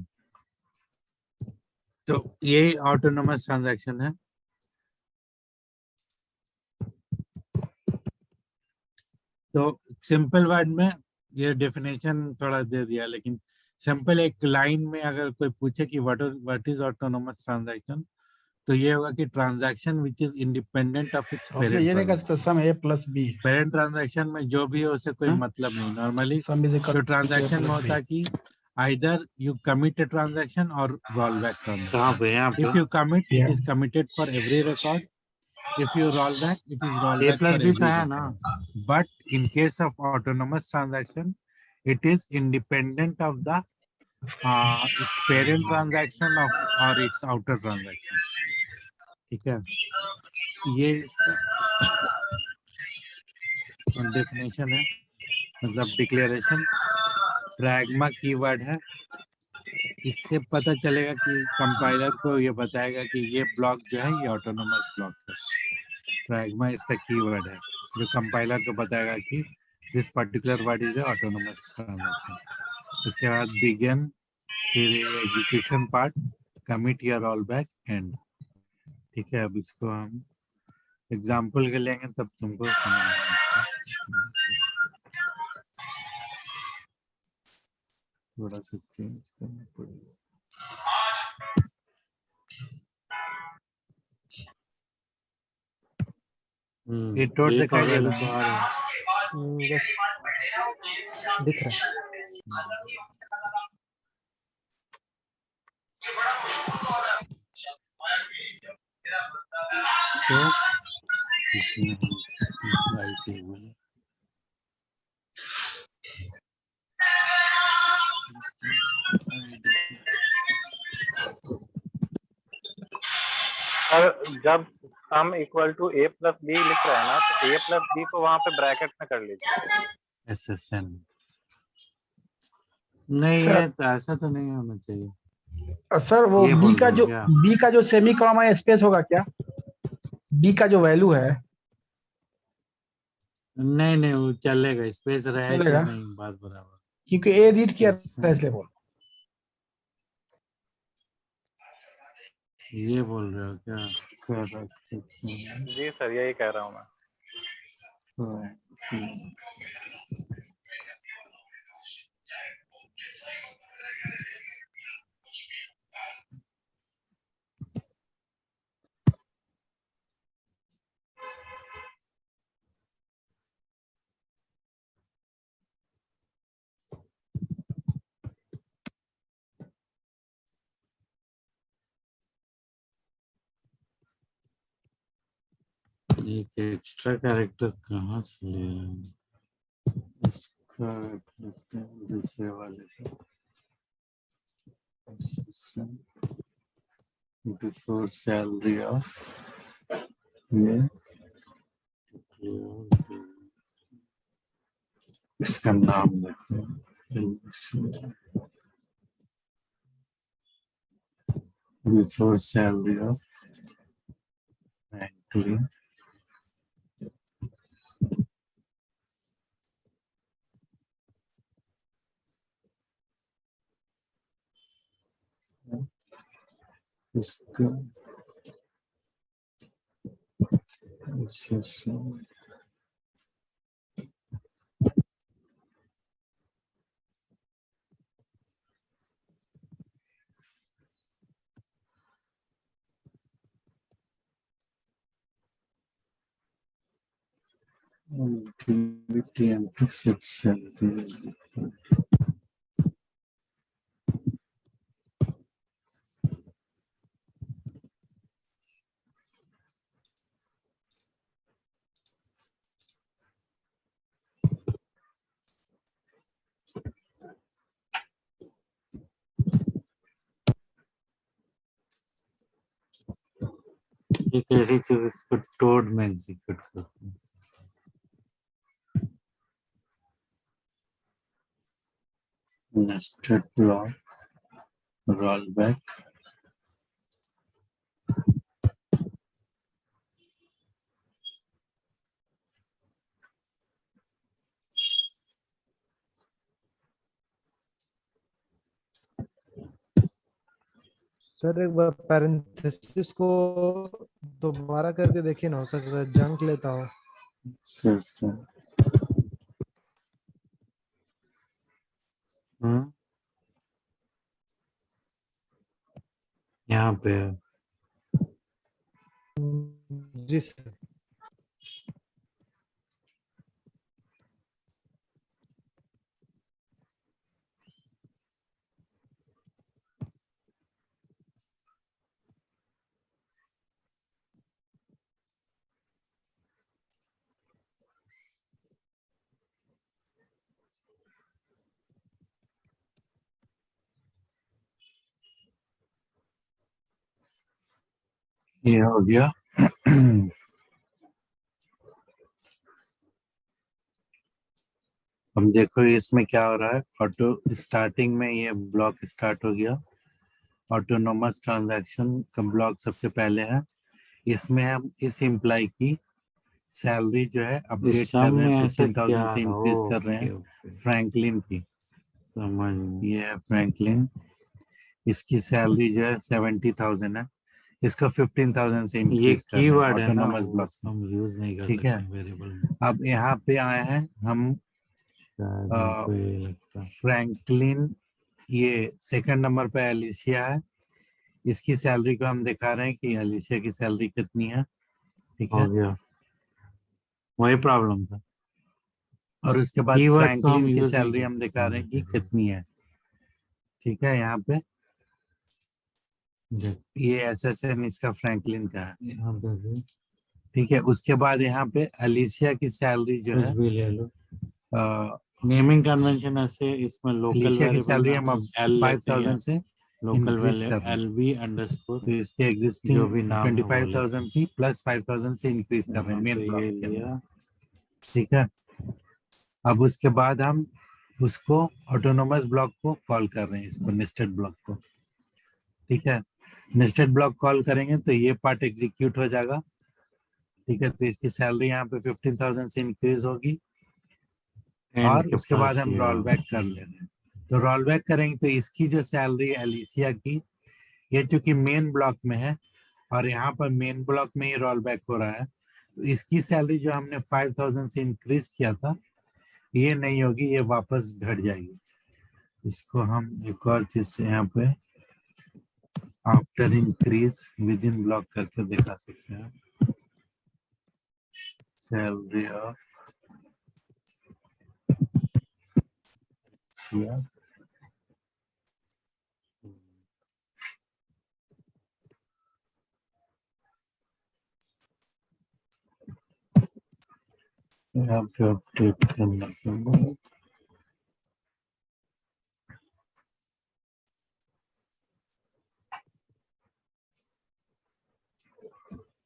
S1: तो ये ऑटोनोमस ट्रांजैक्शन है। तो सिंपल वर्ड में ये डेफिनेशन थोड़ा दे दिया, लेकिन सिंपल एक लाइन में अगर कोई पूछे कि व्हाट इज ऑटोनोमस ट्रांजैक्शन, तो ये होगा कि transaction which is independent of its
S5: उसमें ये नहीं कर सकते सम ए प्लस बी,
S1: पेरेंट ट्रांजैक्शन में जो भी हो उससे कोई मतलब नहीं। नॉर्मली
S5: सम इज
S1: तो ट्रांजैक्शन में होता है कि either you commit a transaction or rollback transaction.
S2: कहाँ पे? यहाँ पे
S1: If you commit, it is committed for every record. If you roll back, it is roll
S2: A
S1: back
S2: plus
S1: for
S2: B तो
S1: every
S2: है ना?
S1: record. But in case of autonomous transaction, it is independent of the its parent transaction of or its outer transaction. ठीक है, ये इसका definition है, मतलब declaration. Pragma keyword है, इससे पता चलेगा कि कंपाइलर को ये बताएगा कि ये ब्लॉक जो है ये ऑटोनोमस ब्लॉक है। pragma इसका कीवर्ड है जो कंपाइलर को बताएगा कि this particular word is autonomous transaction. उसके बाद बिगिन, फिर एग्जीक्यूशन पार्ट, कमिट या रोल बैक, एंड। ठीक है, अब इसको हम एग्जाम्पल के लेंगे तब तुमको समझ आएगा। थोड़ा सा चेंज करना पड़ेगा। ये टोट
S2: एक
S1: दिखाई
S2: और
S1: दे
S2: वैल्यू
S1: रहा
S2: तो
S1: है?
S2: आ रहा है।
S3: बस दिख रहा है।
S1: तो इसमें हम आई टेबल
S4: और जब sum equal to A plus B लिख रहे हैं ना, तो ए प्लस बी को वहां पे ब्रैकेट में कर लीजिए।
S1: SSN नहीं
S5: सर
S1: है तो ऐसा तो नहीं होना चाहिए।
S5: सर वो
S1: ये
S5: बी
S1: बोल
S5: का
S1: रहे हो
S5: जो
S1: क्या?
S5: बी का जो सेमी कॉमा स्पेस होगा क्या, बी का जो वैल्यू है
S1: नहीं नहीं वो चलेगा, स्पेस रहे चाहे
S5: चलेगा,
S1: नहीं, बात बराबर।
S5: क्योंकि ए रीड किया था
S1: SSN
S5: इसलिए बोल।
S1: ये बोल रहे हो क्या? Correct.
S4: जी सर, यही कह रहा हूँ मैं।
S1: एक एक्स्ट्रा कैरेक्टर कहाँ से ले आए हैं? इसका रखते हैं दूसरे वाले का। बिफोर सैलरी ऑफ ये, इसका नाम देते हैं बिफोर सैलरी ऑफ फ्रैंकलिन इसका DBT set salary. एक ऐसी चीज इसको टोड में एग्जीक्यूट करते हैं। Nested block, roll back,
S3: sir एक बार पैरेंथेसिस को दोबारा करके देखिए ना, हो सकता है जंक लेता हो।
S1: यहाँ पे
S3: जी सर।
S1: ये हो गया। हम देखो इसमें क्या हो रहा है। ऑटो स्टार्टिंग में ये ब्लॉक स्टार्ट हो गया, ऑटोनोमस ट्रांजैक्शन का ब्लॉक सबसे पहले है। इसमें हम इस इम्प्लाई की सैलरी जो है अपडेट
S2: इस
S1: कर
S2: सम
S1: रहे
S2: में
S1: हैं,
S2: ऐसा
S1: 15,000
S2: क्या
S1: से इंक्रीज कर रहे हैं
S2: ओके
S1: फ्रैंकलिन की।
S2: समझ गया।
S1: ये है फ्रैंकलिन, इसकी सैलरी जो है 70,000 है, इसका 15,000 से
S2: ये
S1: इंक्रीज कर रहे हैं
S2: कीवर्ड है ना,
S1: ऑटोनोमस
S2: वो
S1: ब्लॉक में।
S2: हम यूज नहीं कर
S1: ठीक है,
S2: सकते वेरिएबल में।
S1: अब यहाँ पे आए हैं हम
S2: शायद हमको ये लगता है।
S1: फ्रैंकलिन, ये सेकंड नंबर पे एलिशिया है, इसकी सैलरी को हम दिखा रहे हैं कि एलिशिया की सैलरी कितनी है। ठीक
S2: हो
S1: है,
S2: गया, वही प्रॉब्लम था।
S1: और उसके बाद
S2: कीवर्ड को हम
S1: फ्रैंकलिन की
S2: यूज नहीं
S1: सैलरी
S2: कर
S1: हम
S2: सकते
S1: दिखा रहे हैं कि कितनी है। ठीक है, यहाँ पे
S2: जी।
S1: ये एसएसएन इसका फ्रैंकलिन का है।
S2: यहाँ पे भी
S1: ठीक है, उसके बाद यहाँ पे अलीशिया की सैलरी जो
S2: कुछ
S1: है
S2: भी ले लो। नेमिंग कन्वेंशन ऐसे इसमें लोकल
S1: अलीशिया की
S2: वेरिएबल
S1: सैलरी
S2: में
S1: हम
S2: हम
S1: अब
S2: एल लेते हैं,
S1: 5,000 से
S2: लोकल
S1: इंक्रीज
S2: वैल्यू
S1: कर रहे हैं।
S2: एलबी अंडरस्कोर
S1: तो इसके
S2: जो
S1: एग्जिस्टिंग
S2: भी नाम है वो लेते
S1: 25,000 थी प्लस 5,000 से इंक्रीज कर रहे हैं
S2: हैं।
S1: मेन
S2: तो
S1: ब्लॉक
S2: ये
S1: के अंदर।
S2: लिया,
S1: ठीक है, अब उसके बाद हम उसको ऑटोनोमस ब्लॉक को कॉल कर रहे हैं, इसको नेस्टेड ब्लॉक को। ठीक है, नेस्टेड ब्लॉक कॉल करेंगे तो ये पार्ट एग्जीक्यूट हो जाएगा। ठीक है, तो इसकी सैलरी यहाँ पे 15,000 से इंक्रीज होगी,
S2: एंड
S1: और
S2: के
S1: उसके बाद
S2: पास
S1: हम
S2: ये
S1: रोल बैक कर ले रहे हैं। तो रोल बैक करेंगे तो इसकी जो सैलरी एलिसिया की, ये चूंकि मेन ब्लॉक में है और यहाँ पर मेन ब्लॉक में ही रोल बैक हो रहा है, तो इसकी सैलरी जो हमने 5,000 से इंक्रीज किया था ये नहीं होगी, ये वापस घट जाएगी। इसको हम एक और चीज से यहाँ पे after increase with in block करके दिखा सकते हैं। सैलरी ऑफ सिया यहाँ पे अपडेट करने के बाद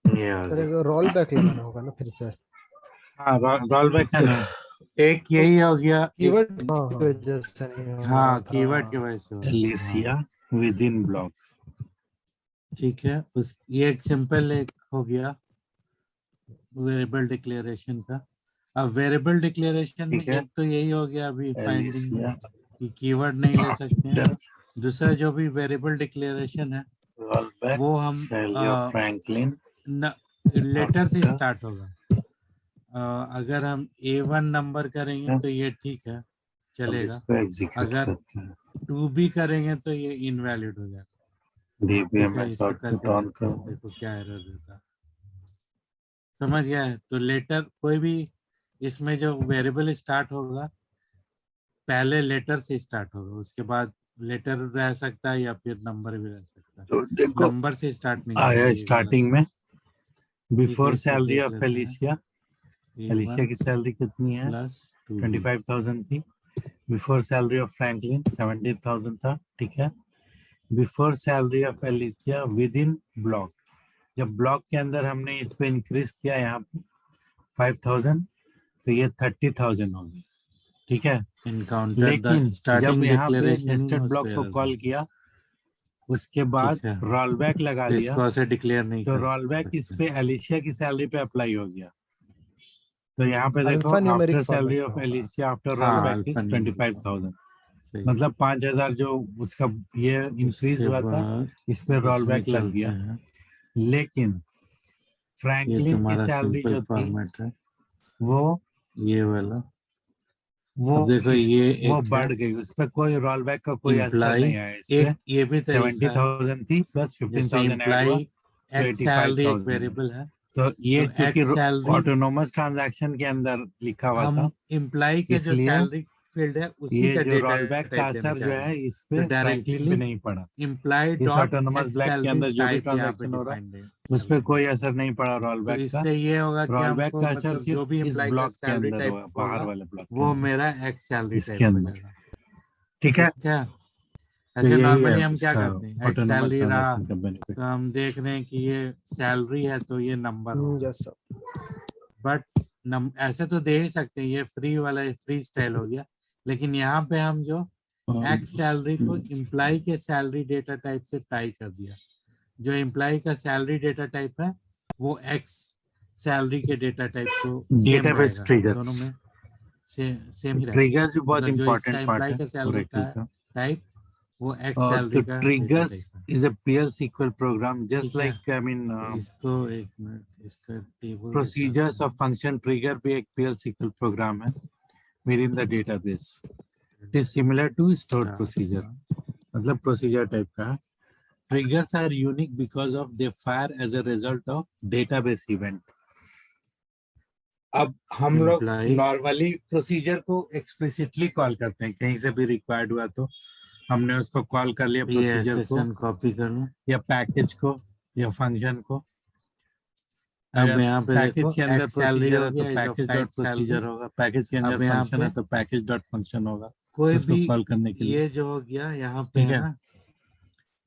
S2: ये आ
S3: सर
S2: गया।
S3: एक रोल बैक लगाना होगा ना फिर से।
S1: हाँ रोल बैक है ना, एक यही हो गया,
S3: कीवर्ड
S1: एक
S3: हाँ हाँ वजह से नहीं हो रहा
S2: हाँ
S3: था।
S2: कीवर्ड की वजह से हो रहा है।
S1: Alicia with in block.
S2: ठीक है, उस ये एक सिंपल एक हो गया वेरिएबल डिक्लेरेशन का। अब वेरिएबल डिक्लेरेशन में
S1: ठीक है,
S2: एक तो यही हो गया अभी फाइंडिंग
S1: एलिसिया
S2: कि कीवर्ड नहीं ले सकते हैं।
S1: आफ्टर
S2: दूसरा जो भी वेरिएबल डिक्लेरेशन है
S1: रोल बैक
S2: वो हम
S1: सैलरी ऑफ फ्रैंकलिन
S2: लेटर से
S1: आफ्टर।
S2: स्टार्ट होगा। अगर हम A1 नंबर करेंगे तो ये ठीक है
S1: अब
S2: चलेगा,
S1: इसको एग्जीक्यूट
S2: अगर
S1: करते हैं।
S2: 2B करेंगे तो ये इनवैलिड हो जाएगा। ठीक है,
S1: डीबीएमएस
S2: इसको
S1: आउटपुट
S2: करके
S1: ऑन
S2: देखते हैं,
S1: करो।
S2: देखो क्या एरर देता है। समझ गया है? तो लेटर कोई भी इसमें जो वेरिएबल स्टार्ट होगा पहले लेटर से स्टार्ट होगा, उसके बाद लेटर रह सकता है या फिर नंबर भी रह सकता है।
S1: तो देखो
S2: नंबर से स्टार्ट नहीं होगा,
S1: आया
S2: ये
S1: स्टार्टिंग
S2: गलत
S1: में
S2: है।
S1: बिफोर
S2: ठीक है, इसको
S1: सैलरी
S2: देख
S1: ऑफ
S2: लेते हैं।
S1: एलिसिया। एलिसिया
S2: A1
S1: की सैलरी कितनी है?
S2: प्लस 2B
S1: 25,000 थी। बिफोर सैलरी ऑफ फ्रैंकलिन 70,000 था। ठीक है, before salary of Alicia with in block, जब ब्लॉक के अंदर हमने इस पे इंक्रीज किया यहाँ पे 5,000 तो ये 30,000 हो गई। ठीक है,
S2: इनकाउंटर द
S1: लेकिन जब
S2: स्टार्टिंग
S1: यहाँ पे
S2: डिक्लेरेशन,
S1: नेस्टेड
S2: उस
S1: ब्लॉक
S2: पे
S1: को
S2: एरर
S1: कॉल
S2: देता है।
S1: किया उसके बाद
S2: ठीक है,
S1: रोल बैक लगा
S2: तो
S1: दिया,
S2: इसको ऐसे डिक्लेयर नहीं
S1: तो
S2: कर
S1: रोल बैक इस
S2: सकते।
S1: पे एलिशिया की सैलरी पे अप्लाई हो गया। तो यहाँ पे देखो
S3: alpha numeric
S1: after salary
S3: format
S1: of
S3: में होगा।
S1: एलिशिया आफ्टर रोल
S2: हाँ
S1: बैक
S2: अल्फा
S1: इज
S2: न्यूमेरिक
S1: 25,000,
S2: सही।
S1: मतलब 5,000 जो उसका ये इंक्रीज
S2: उसके
S1: हुआ था
S2: बाद
S1: इस पे रोल
S2: इसमें
S1: बैक लग
S2: चलते
S1: गया।
S2: हैं,
S1: लेकिन
S2: ये
S1: फ्रैंकलिन की
S2: तुम्हारा
S1: सैलरी
S2: सिंपल
S1: जो थी
S2: फॉर्मेट है
S1: वो
S2: ये वाला।
S1: वो
S2: अब देखो
S1: इस
S2: ये
S1: वो
S2: एक है
S1: बढ़ गई, उस पे कोई रोल बैक का कोई असर
S2: इम्प्लाई,
S1: नहीं आया। इस पे
S2: एक ये भी तरीका है
S1: 70,000 थी प्लस
S2: जैसे
S1: 15,000 ऐड हुआ
S2: इम्प्लाई
S1: तो
S2: एक्स सैलरी एक
S1: 85,000 है।
S2: वेरिएबल है,
S1: तो ये
S2: तो
S1: चूंकि
S2: एक्स सैलरी
S1: ऑटोनोमस ट्रांजैक्शन के अंदर लिखा हुआ
S2: हम
S1: था
S2: इम्प्लाई के जो
S1: इसलिए
S2: सैलरी फील्ड है उसी
S1: ये
S2: का
S1: जो
S2: डेटा
S1: रोल बैक का
S2: टाइप लेना
S1: असर
S2: चाह
S1: जो
S2: रहे हैं।
S1: है इस
S2: तो
S1: पे फ्रैंकलिन पे
S2: डायरेक्टली
S1: नहीं पड़ा।
S2: इम्प्लाई
S1: इस
S2: डॉट
S1: ऑटोनोमस
S2: एक्स
S1: ब्लैक के
S2: सैलरी
S1: अंदर जो भी
S2: टाइप यहाँ पे
S1: ट्रांजैक्शन हो रहा
S2: डिफाइंड है
S1: उस पे
S2: सैलरी।
S1: कोई असर नहीं पड़ा रोल
S2: तो
S1: बैक का।
S2: इससे ये होगा कि
S1: रोल बैक
S2: हमको
S1: का असर
S2: मतलब जो
S1: सिर्फ
S2: भी
S1: इस
S2: इम्प्लाई का
S1: ब्लॉक के
S2: सैलरी
S1: अंदर
S2: टाइप
S1: हुआ, बाहर
S2: होगा
S1: वाले ब्लॉक के
S2: वो
S1: अंदर,
S2: मेरा एक्स सैलरी
S1: इसके
S2: टाइप हो
S1: अंदर।
S2: जाएगा।
S1: ठीक है,
S2: ठीक है,
S1: तो
S2: ऐसे
S1: यही है
S2: नॉर्मली हम क्या
S1: उसका
S2: करते हैं, एक्स
S1: ऑटोनोमस
S2: सैलरी रहा
S1: ट्रांजैक्शन का बेनिफिट।
S2: तो हम देख रहे हैं कि ये सैलरी है तो ये नंबर होगा,
S3: यस सर।
S2: बट ऐसे तो दे ही सकते हैं, ये फ्री वाला फ्री स्टाइल हो गया। लेकिन यहाँ पे हम जो एक्स सैलरी को इम्प्लाई के सैलरी डेटा टाइप से टाई कर दिया। जो इम्प्लाई का सैलरी डेटा टाइप है वो एक्स सैलरी के डेटा टाइप को
S1: Database triggers.
S2: दोनों में सेम ही रहेगा।
S1: ट्रिगर्स भी बहुत
S2: मतलब जो इसका
S1: इंपॉर्टेंट पार्ट
S2: एम्प्लॉय
S1: है
S2: का सैलरी
S1: Oracle
S2: का
S1: का।
S2: टाइप वो एक्स
S1: तो
S2: सैलरी का
S1: triggers
S2: data type है।
S1: is a PL SQL program just
S2: ठीक है।
S1: like I mean
S2: तो इसको एक मिनट इसका table
S1: procedures of function trigger भी एक PL SQL program है within the database. It is similar to stored procedure, मतलब procedure type का है। Triggers are unique because of they fire as a result of database event. अब हम लोग
S2: Imply-
S1: normally procedure को एक्सप्लिसिटली कॉल करते हैं, कहीं से भी रिक्वायर्ड हुआ तो हमने उसको कॉल कर लिया
S2: ये
S1: प्रोसीजर को
S2: सेशन कॉपी कर लूं।
S1: या पैकेज को या फंक्शन को।
S2: अब
S1: अगर
S2: यहाँ पे
S1: पैकेज
S2: देखो
S1: के अंदर
S2: एक्स सैलरी
S1: प्रोसीजर
S2: हो
S1: है तो
S2: गया is of
S1: package
S2: type
S1: dot procedure
S2: salary।
S1: होगा, पैकेज के अंदर
S2: अब यहाँ
S1: फंक्शन है
S2: पे
S1: तो पैकेज डॉट फंक्शन होगा
S2: कोई
S1: उसको
S2: भी
S1: कॉल करने के लिए।
S2: ये जो हो गया यहाँ पे
S1: ठीक
S2: है
S1: है।
S2: ना,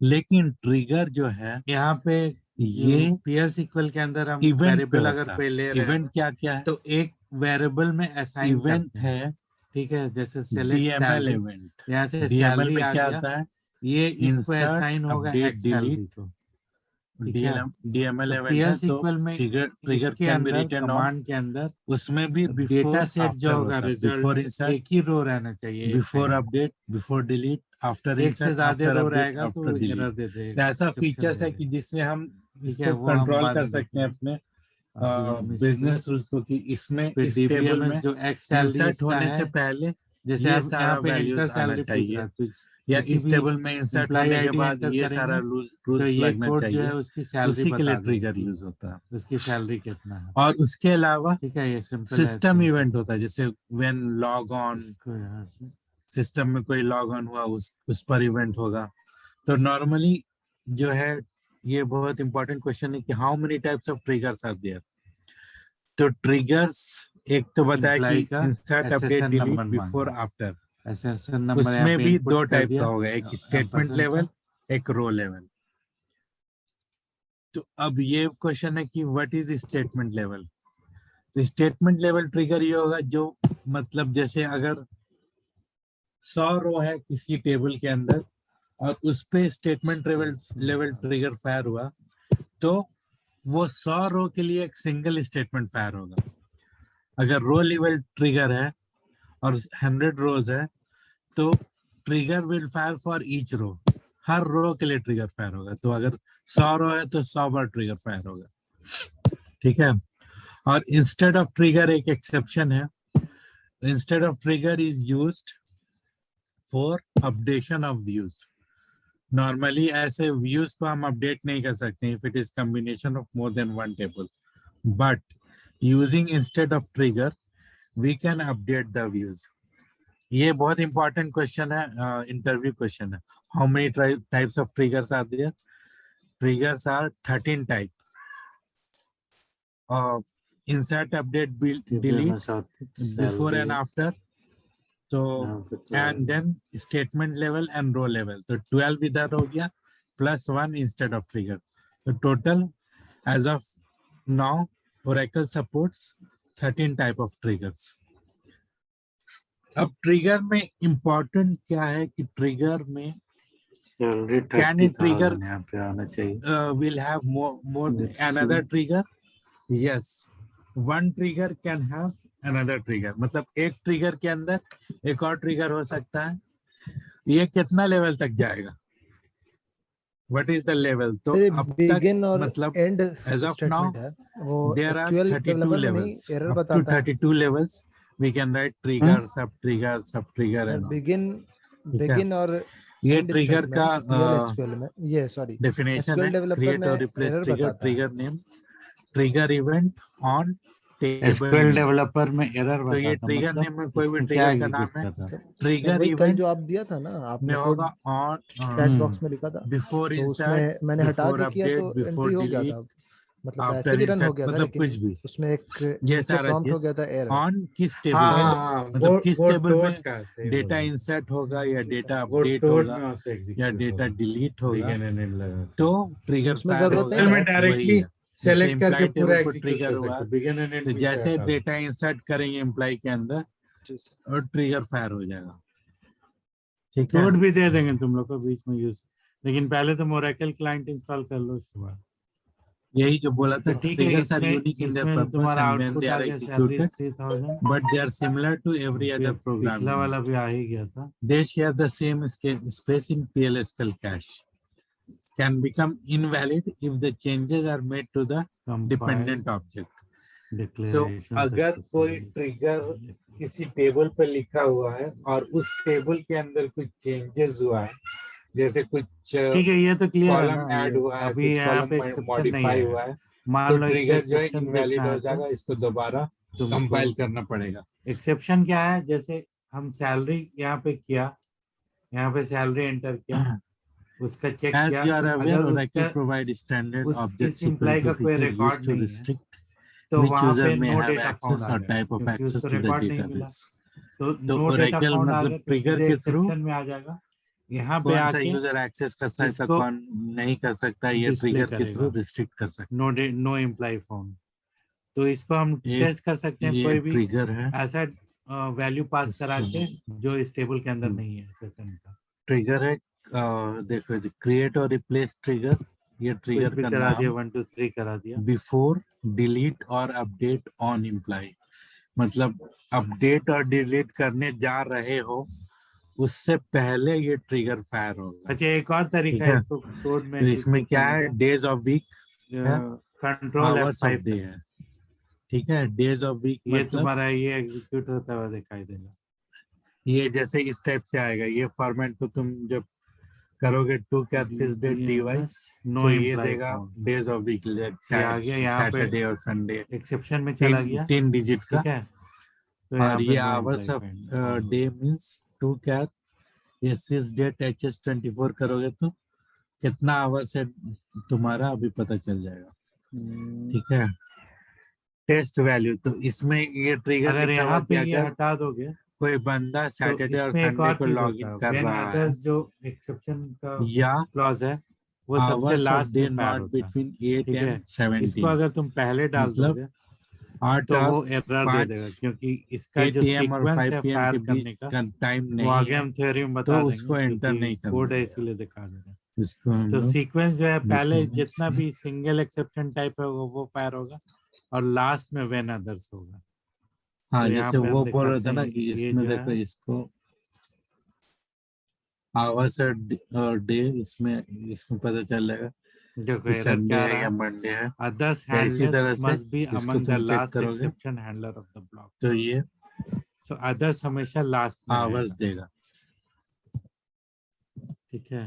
S1: लेकिन ट्रिगर जो है
S2: यहाँ पे
S1: ये
S2: पीएल सीक्वल के अंदर हम
S1: इवेंट पे
S2: वेरिएबल अगर
S1: होता
S2: कोई
S1: है।
S2: ले रहे हैं
S1: इवेंट क्या क्या है?
S2: तो एक वेरिएबल में असाइन
S1: इवेंट
S2: करते हैं।
S1: है
S2: ठीक है, जैसे सेलेक्ट
S1: DML
S2: सैलरी,
S1: इवेंट।
S2: यहाँ से
S1: DML
S2: सैलरी
S1: में
S2: आ
S1: क्या
S2: गया,
S1: होता है?
S2: ये इसको
S1: इंसर्ट
S2: असाइन होगा
S1: अपडेट
S2: एक्स सैलरी
S1: डिलीट
S2: को। ठीक है,
S1: DML
S2: तो
S1: इवेंट
S2: पीएल
S1: है तो
S2: सीक्वल में
S1: ट्रिगर
S2: इसके
S1: कैन बी
S2: अंदर
S1: रिटन ऑन,
S2: कमांड के अंदर
S1: उसमें भी
S2: डेटा
S1: बिफोर
S2: सेट जो
S1: आफ्टर
S2: होगा
S1: होता है।
S2: रिजल्ट
S1: बिफोर इंसर्ट,
S2: एक ही रो रहना चाहिए,
S1: before update, before delete, after
S2: एक से
S1: इंसर्ट,
S2: ज्यादा
S1: आफ्टर
S2: रो
S1: अपडेट,
S2: रहेगा तो
S1: आफ्टर डिलीट।
S2: एरर दे
S1: तो
S2: देगा,
S1: ऐसा
S2: exception
S1: फीचर्स
S2: दे
S1: है कि
S2: देगा।
S1: जिससे हम
S2: ठीक है,
S1: इसको
S2: वो हम
S1: कंट्रोल
S2: बाद
S1: कर
S2: में
S1: सकते हैं
S2: देखेंगे।
S1: अपने
S2: अभी हम इसको
S1: बिजनेस रूल्स को कि इसमें
S2: फिर
S1: इस टेबल
S2: डीबीएमएस
S1: में
S2: जो एक्स सैलरी
S1: इंसर्ट
S2: इसका
S1: होने से
S2: है,
S1: पहले
S2: जैसे
S1: ये
S2: अब
S1: सारा
S2: यहाँ पे एंटर
S1: वैल्यूज आना
S2: सैलरी पूछ रहा
S1: चाहिए
S2: है तो
S1: या
S2: किसी
S1: इस
S2: भी
S1: टेबल में इंसर्ट
S2: एम्प्लॉय
S1: होने के
S2: आईडी
S1: बाद
S2: एंटर
S1: ये सारा
S2: करेंगे तो
S1: रूल्स
S2: ये
S1: लगना
S2: कोड जो है
S1: चाहिए,
S2: उसकी सैलरी
S1: उसी के लिए
S2: बता
S1: ट्रिगर
S2: देगा
S1: यूज होता है।
S2: उसकी सैलरी कितना है।
S1: और उसके अलावा
S2: ठीक है, ये सिंपल
S1: सिस्टम इवेंट होता है, जैसे व्हेन लॉग ऑन,
S2: इसको यहाँ से
S1: सिस्टम में कोई लॉग ऑन हुआ उस पर इवेंट होगा। तो नॉर्मली जो है ये बहुत इंपॉर्टेंट क्वेश्चन है कि how many types of triggers are there. तो ट्रिगर्स एक तो बताया
S2: एम्प्लॉय
S1: कि
S2: का
S1: insert update
S2: SSN
S1: delete
S2: number
S1: before
S2: मांगा,
S1: आफ्टर,
S2: SSN नंबर यहाँ
S1: उसमें
S2: पे
S1: भी
S2: इनपुट
S1: दो
S2: कर
S1: टाइप का
S2: दिया
S1: होगा, एक स्टेटमेंट
S2: ampersand
S1: लेवल,
S2: से।
S1: एक रो लेवल। तो अब ये क्वेश्चन है कि व्हाट इज स्टेटमेंट लेवल। तो स्टेटमेंट लेवल ट्रिगर ये होगा जो मतलब जैसे अगर 100 रो है किसी टेबल के अंदर और उस पे स्टेटमेंट लेवल ट्रिगर फायर हुआ तो वो 100 रो के लिए एक सिंगल स्टेटमेंट फायर होगा। अगर रो लेवल ट्रिगर है और 100 रोज है तो trigger will fire for each row, हर रो के लिए ट्रिगर फायर होगा। तो अगर 100 रो है तो 100 बार ट्रिगर फायर होगा। ठीक है। और इंस्टेड ऑफ ट्रिगर एक एक्सेप्शन है, instead of trigger is used for updation of views. Normally ऐसे व्यूज को हम अपडेट नहीं कर सकते if it is combination of more than one table, but using instead of trigger we can update the views. ये बहुत important question है, interview question है। How many types of triggers are there? Triggers are 13 type. insert, update, delete, before and after, so and then statement level and row level. तो 12 इधर हो गया plus 1 instead of trigger. So total as of now Oracle supports 13 type of triggers. अब trigger में important क्या है कि trigger में can a trigger
S2: यहाँ पे आना चाहिए।
S1: will have more another trigger? Yes, one trigger can have another trigger. मतलब एक ट्रिगर के अंदर एक और ट्रिगर हो सकता है। ये कितना लेवल तक जाएगा? What is the level? तो अब तक
S3: बिगिन और
S1: मतलब
S3: and
S1: as of now
S3: statement है वो
S1: there are
S3: SQL
S1: 32
S3: डेवलपर में नहीं
S1: levels.
S3: एरर
S1: Up to
S3: बताता है।
S1: 32 levels we can write trigger, sub trigger, sub trigger
S3: sir
S1: and all.
S3: Begin और
S1: ये
S3: end
S1: ट्रिगर का
S3: statement, PL SQL में ये सॉरी
S1: डेफिनेशन
S3: SQL
S1: है,
S3: डेवलपर
S1: क्रिएट
S3: में
S1: और रिप्लेस
S3: एरर
S1: ट्रिगर,
S3: बताता है।
S1: Trigger name, trigger event on table.
S2: SQL developer में एरर
S1: तो ये
S2: बताता
S1: ट्रिगर
S2: मतलब
S1: नेम में कोई भी
S2: इसमें क्या
S1: ट्रिगर का नाम
S2: एग्जीक्यूट
S1: है।
S2: कर रहा है।
S1: ट्रिगर
S3: वही कल
S1: इवेंट
S3: जो आप दिया था ना
S1: में
S3: आपने कोड
S1: होगा ऑन
S3: चैट बॉक्स में लिखा था,
S1: बिफोर
S3: तो
S1: इंसर्ट,
S3: उसमें मैंने हटा
S1: बिफोर
S3: के किया
S1: अपडेट,
S3: तो
S1: बिफोर
S3: एंट्री हो गया
S1: डिलीट,
S3: था, मतलब
S1: आफ्टर
S3: ऐसे भी रन हो
S1: इंसर्ट,
S3: गया था,
S1: मतलब
S3: लेकिन
S1: कुछ भी
S3: उसमें एक
S1: ये
S3: नीचे
S1: सारा
S3: प्रॉम्प्ट हो
S1: चीज
S3: गया था एरर।
S1: ऑन किस टेबल
S2: हाँ,
S1: में,
S2: हाँ,
S1: मतलब किस
S2: वो
S1: टेबल में
S2: टोड का सही
S1: डेटा
S2: बोला।
S1: इंसर्ट होगा या डेटा
S2: वो
S1: अपडेट
S2: टोड
S1: होगा
S2: में उसे
S1: या
S2: एग्जीक्यूट
S1: डेटा
S2: होगा।
S1: डिलीट होगा
S2: बिगिन एंड एंड लगा के।
S1: तो ट्रिगर
S3: उसमें
S1: फायर
S3: जरूरत
S1: होगा।
S3: नहीं
S2: में
S3: है।
S1: वही
S2: डायरेक्टली
S1: है, जैसे
S2: सेलेक्ट करके
S1: एम्प्लॉय
S2: पूरा
S1: टेबल को
S2: एग्जीक्यूट
S1: ट्रिगर
S2: कर
S1: हुआ
S2: सकते। बिगिन एंड एंड
S1: तो
S2: पीछे
S1: जैसे
S2: हटा दो।
S1: डेटा इंसर्ट करेंगे एम्प्लॉय के अंदर और ट्रिगर फायर हो जाएगा। ठीक है,
S2: टोड भी दे देंगे तुम लोग को बीच में यूज, लेकिन पहले तुम ओरेकल क्लाइंट इंस्टॉल कर लो उसके बाद। यही जो बोला था,
S1: तो ठीक है,
S2: triggers are
S1: इसमें
S2: unique in their
S1: इसमें
S2: purpose
S1: तुम्हारा
S2: and when
S1: आउटपुट
S2: they
S1: आ
S2: are
S1: गया salary
S2: executed,
S1: 3000,
S2: but they are similar to every other programming.
S1: पिछला वाला
S2: language.
S1: भी आ ही गया था।
S2: They share the same space in PLSQL cache. Can become invalid if the changes are made to the dependent object. So
S1: declaration
S2: अगर कोई trigger किसी table पर लिखा हुआ है और उस टेबल के अंदर कुछ चेंजेस हुआ है, जैसे कुछ
S1: ठीक है, ये तो क्लियर है
S2: कॉलम
S1: ना,
S2: ऐड
S1: ये
S2: हुआ है,
S1: अभी
S2: कुछ
S1: यहाँ पे
S2: कॉलम
S1: एक्सेप्शन नहीं
S2: मॉडिफाई हुआ
S1: है।
S2: है,
S1: मान
S2: तो
S1: लो इसका
S2: ट्रिगर जो है
S1: एक्सेप्शन
S2: इनवैलिड
S1: देखना
S2: हो
S1: है
S2: जाएगा,
S1: तो
S2: इसको दोबारा
S1: तुमको
S2: कंपाइल करना पड़ेगा।
S1: एक्सेप्शन क्या है, जैसे हम सैलरी यहाँ पे किया, यहाँ पे सैलरी एंटर किया, उसका चेक
S2: As
S1: किया,
S2: you are aware,
S1: अगर
S2: Oracle
S1: उसका
S2: provide standard
S1: उस
S2: object
S1: इस इम्प्लाई का
S2: security
S1: कोई
S2: feature
S1: रिकॉर्ड
S2: used to
S1: नहीं है,
S2: restrict
S1: तो
S2: which
S1: वहां
S2: user
S1: पे
S2: may
S1: no
S2: have
S1: data found
S2: access
S1: आ
S2: or
S1: जाएगा,
S2: type of
S1: क्योंकि
S2: access
S1: उसको
S2: to the
S1: रिकॉर्ड नहीं मिला।
S2: database.
S1: तो
S2: तो
S1: नो डेटा
S2: Oracle
S1: फाउंड आ
S2: मतलब
S1: गया तो
S2: ट्रिगर
S1: सीधे
S2: के थ्रू
S1: एक्सेप्शन में आ जाएगा, यहाँ पे
S2: कौन सा
S1: आके
S2: यूजर एक्सेस कर सकता है,
S1: इसको
S2: कौन नहीं कर सकता, ये
S1: डिस्प्ले
S2: ट्रिगर के थ्रू
S1: करेगा,
S2: रिस्ट्रिक्ट कर सकता
S1: नो इम्प्लाई फाउंड। तो इसको हम
S2: है।
S1: टेस्ट कर सकते हैं,
S2: ये
S1: कोई भी
S2: ट्रिगर है,
S1: ऐसा वैल्यू पास करा
S2: इसको
S1: के जो इस टेबल के अंदर नहीं है एसएसएन का,
S2: ट्रिगर है। देखो क्रिएट और रिप्लेस ट्रिगर, ये
S1: कुछ
S2: ट्रिगर
S1: भी
S2: का
S1: करा दिया,
S2: नाम
S1: 1 2 3 करा दिया।
S2: बिफोर डिलीट और अपडेट ऑन इम्प्लाई, मतलब अपडेट और डिलीट करने जा रहे हो उससे पहले ये ट्रिगर फायर होगा।
S1: अच्छा, एक और
S2: ठीक
S1: तरीका है
S2: है,
S1: इसको कोड में
S2: तो इसमें
S1: एग्जीक्यूट
S2: क्या
S1: करने
S2: है,
S1: का,
S2: डेज ऑफ वीक है,
S1: control
S2: hours of
S1: F5
S2: day
S1: करना।
S2: है। ठीक है, डेज ऑफ वीक
S1: ये
S2: मतलब
S1: तुम्हारा ये एग्जीक्यूट होता हुआ दिखाई देगा।
S2: ये जैसे इस टाइप से आएगा, ये फॉर्मेट को तुम जब करोगे two cases date device,
S1: no
S2: तो ये
S1: इम्प्लाई
S2: देगा
S1: फाउंड,
S2: डेज ऑफ वीक,
S1: ये आ गया यहाँ पे
S2: सैटरडे और संडे,
S1: एक्सेप्शन में चला गया,
S2: 10 डिजिट का।
S1: ठीक है। तो यहाँ
S2: और
S1: पे
S2: ये
S1: no
S2: hours
S1: imply
S2: of
S1: found,
S2: day means to care, ये सिस डेट HS24 करोगे तो कितना आवर्स है तुम्हारा अभी पता चल जाएगा। ठीक है, टेस्ट वैल्यू, तो इसमें ये ट्रिगर
S1: अगर
S2: लिखा हुआ
S1: यहाँ
S2: कि
S1: पे ये
S2: अगर
S1: हटा दोगे
S2: कोई बंदा
S1: तो
S2: सैटरडे और
S1: इसमें एक
S2: संडे
S1: और
S2: को
S1: चीज
S2: लॉग
S1: होता
S2: इन
S1: है,
S2: कर
S1: व्हेन
S2: रहा है,
S1: अदर्स जो एक्सेप्शन का
S2: या
S1: क्लॉज है वो सबसे
S2: आवर्स ऑफ
S1: लास्ट
S2: डे
S1: में फायर
S2: नॉट
S1: होता है,
S2: बिटवीन 8
S1: ठीक है।
S2: and
S1: इसको
S2: 17,
S1: अगर तुम पहले डाल
S2: मतलब
S1: दोगे
S2: 8
S1: तो
S2: और
S1: वो एरर दे देगा,
S2: 5
S1: क्योंकि इसका
S2: 8
S1: जो
S2: AM और
S1: सीक्वेंस
S2: 5
S1: है
S2: PM
S1: फायर
S2: के
S1: करने
S2: बीच
S1: का,
S2: का टाइम
S1: वो
S2: नहीं
S1: आगे
S2: है,
S1: हम थ्योरी में
S2: तो
S1: बता देंगे,
S2: उसको एंटर
S1: क्योंकि
S2: नहीं करना
S1: कोड है
S2: पड़ेगा।
S1: इसीलिए दिखा दे रहे हैं।
S2: इसको हम
S1: तो
S2: लोग
S1: सीक्वेंस जो है पहले
S2: देखेंगे
S1: जितना
S2: इसमें।
S1: भी सिंगल एक्सेप्शन टाइप है वो फायर होगा, और लास्ट में व्हेन अदर्स होगा।
S2: हाँ,
S1: तो यहाँ
S2: जैसे
S1: पे
S2: वो
S1: हम
S2: बोल रहा
S1: दिखाते
S2: था ना
S1: हैं,
S2: कि
S1: ये
S2: इसमें
S1: जो
S2: देखो,
S1: है
S2: इसको आवर्स और डे, इसमें पता चल जाएगा
S1: देखो
S2: कि
S1: एरर
S2: संडे
S1: क्या आ
S2: है
S1: रहा
S2: या
S1: है,
S2: मंडे है।
S1: others
S2: या इसी
S1: handlers
S2: तरह से
S1: must be
S2: इसको
S1: among the
S2: तुम चेक
S1: last
S2: करोगे
S1: exception handler of the block,
S2: तो ये
S1: so others हमेशा लास्ट में
S2: आवर्स
S1: रहेगा,
S2: देगा।
S1: ठीक है।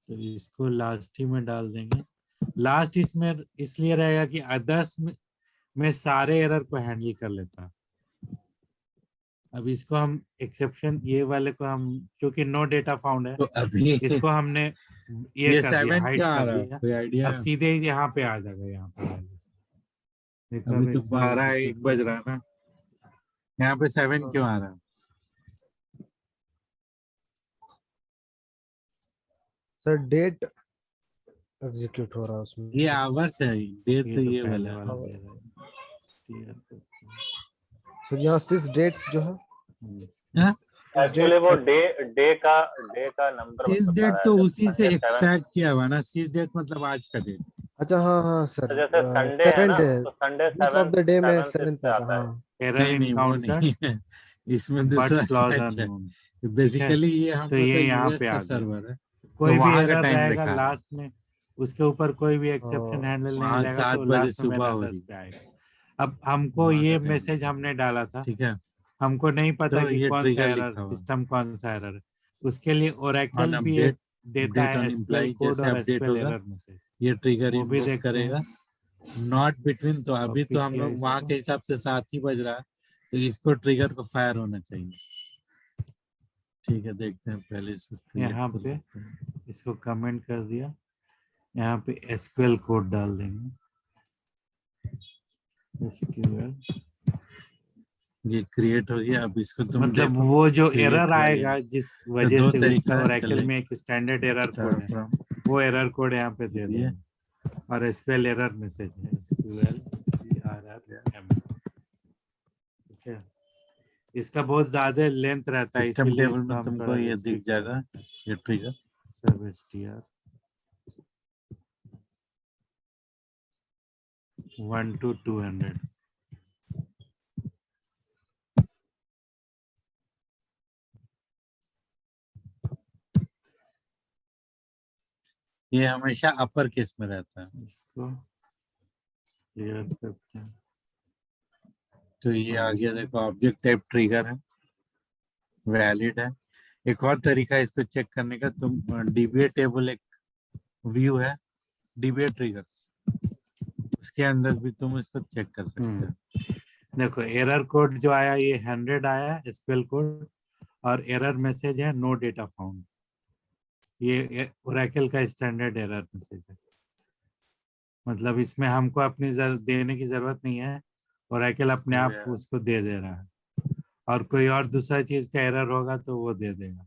S1: तो इसको लास्ट ही में डाल देंगे, लास्ट इसमें इसलिए रहेगा कि अदर्स में सारे एरर को हैंडल कर लेता है। अब इसको हम एक्सेप्शन ये वाले को हम, क्योंकि नो डेटा फाउंड है,
S2: तो अभी
S1: इसको हमने ये कर दिया,
S2: 7
S1: हाइड
S2: क्यों आ
S1: कर
S2: रहा है,
S1: दिया,
S2: कोई आइडिया
S1: अब
S2: है?
S1: सीधे ही यहाँ पे आ जाएगा, यहाँ पे value। देखो
S2: अभी
S1: अब
S2: तो
S1: exam
S2: 12-1 बज रहा है ना, यहाँ पे 7 क्यों आ रहा है?
S3: सर डेट एग्जीक्यूट हो रहा है उसमें।
S2: ये आवर्स है, डे तो
S1: ये तो
S2: ये
S1: पहले
S2: वाला
S1: वाला
S2: है।
S1: दे रहा है।
S3: सर यहाँ सिस डेट जो है,
S2: हाँ?
S4: एक्चुअली वो डे का नंबर
S2: सीज
S4: बता
S2: डेट
S4: रहा
S2: तो
S4: है। जब
S2: उसी से
S4: Sunday 7
S2: एक्सट्रैक्ट किया हुआ ना, सीज डेट मतलब आज का डेट।
S3: अच्छा हाँ हाँ सर,
S4: जैसे संडे है ना,
S3: 7th है,
S4: तो Sunday
S3: week of the day में 7th
S4: से
S3: आता
S4: आता है।
S3: हाँ।
S1: एरर
S2: नहीं वो
S1: इनकाउंटर
S2: नहीं है, इसमें
S1: बट
S2: दूसरा
S1: क्लॉज
S2: कैच है।
S1: अननोन,
S2: बेसिकली ये हम
S1: तो
S2: लोग
S1: ये
S2: का
S1: यहाँ
S2: यूएस
S1: पे
S2: का
S1: आ गया।
S2: सर्वर है,
S1: कोई
S2: तो
S1: भी
S2: वहां का
S1: एरर
S2: टाइम
S1: रहेगा
S2: दिखा रहा है।
S1: लास्ट में, उसके ऊपर कोई भी एक्सेप्शन हैंडल नहीं
S2: वहाँ
S1: मिलेगा
S2: 7
S1: तो
S2: बजे
S1: लास्ट में
S2: सुबह हो
S1: अदर्स
S2: रही,
S1: पे आएगा। अब हमको
S2: वहाँ का
S1: ये
S2: टाइम
S1: मैसेज
S2: दिखा
S1: हमने
S2: रहा
S1: डाला था,
S2: है। ठीक है,
S1: हमको नहीं पता
S2: तो
S1: कि
S2: ये
S1: कौन सा
S2: ट्रिगर
S1: एरर,
S2: लिखा हुआ है
S1: सिस्टम कौन सा एरर है, उसके लिए
S2: ऑन
S1: ओरेकल भी एक
S2: अपडेट,
S1: देता
S2: अपडेट
S1: है
S2: ऑन
S1: एसक्यूएल
S2: इम्प्लाई,
S1: कोड
S2: जैसे
S1: और
S2: अपडेट
S1: एसक्यूएल
S2: होगा
S1: एरर मैसेज,
S2: ये ट्रिगर
S1: वो भी
S2: इन्वोक
S1: देखते
S2: करेगा।
S1: हैं।
S2: नॉट बिटवीन, तो अभी
S1: कॉपी
S2: तो हम
S1: किया
S2: लोग वहां
S1: इसको,
S2: के हिसाब से 7 ही बज रहा है, तो इसको ट्रिगर को फायर होना चाहिए। ठीक है, देखते हैं पहले इसको create
S1: यहाँ
S2: कर
S1: पे
S2: लेते हैं।
S1: इसको कमेंट कर दिया, यहाँ पे एसक्यूएल कोड डाल देंगे, एसक्यूएल
S2: ये क्रिएट हो गया। अब इसको तुम
S1: मतलब
S2: देखो,
S1: वो जो
S2: create
S1: एरर
S2: हुआ ये।
S1: आएगा जिस
S2: तो
S1: वजह
S2: 2
S1: से
S2: तरीका
S1: उसका
S2: है,
S1: ओरेकल
S2: चलेगा।
S1: में एक स्टैंडर्ड एरर कोड
S2: Start
S1: है,
S2: from
S1: वो एरर कोड यहाँ पे दे
S2: ये।
S1: देंगे, और एसक्यूएल एरर मैसेज है एसक्यूएल ERRM, ठीक है। इसका बहुत ज्यादा लेंथ रहता है,
S2: सिस्टम
S1: इसीलिए
S2: टेबल
S1: इसको
S2: में
S1: हम
S2: तुमको
S1: थोड़ा
S2: ये दिख
S1: रिस्ट्रिक्ट
S2: जाएगा,
S1: करते हैं।
S2: ये ट्रिगर।
S1: सब str
S2: 1 to 200।
S1: ये हमेशा अपर केस में रहता है।
S2: इसको क्लियर करते हैं।
S1: तो ये आ गया, देखो ऑब्जेक्ट टाइप ट्रिगर है, वैलिड है। एक और तरीका है इसको चेक करने का, तुम डीबीए टेबल एक व्यू है, डीबीए ट्रिगर्स, उसके अंदर भी तुम इसको चेक कर सकते हो।
S2: देखो एरर कोड जो आया ये 100 आया एसक्यूएल कोड, और एरर मैसेज है नो डेटा फाउंड। ये ओरेकल का स्टैंडर्ड एरर मैसेज है, मतलब इसमें हमको अपनी देने की जरूरत नहीं है, ओरेकल अपने आप उसको दे रहा है। और कोई और दूसरा चीज का एरर होगा तो वो दे देगा।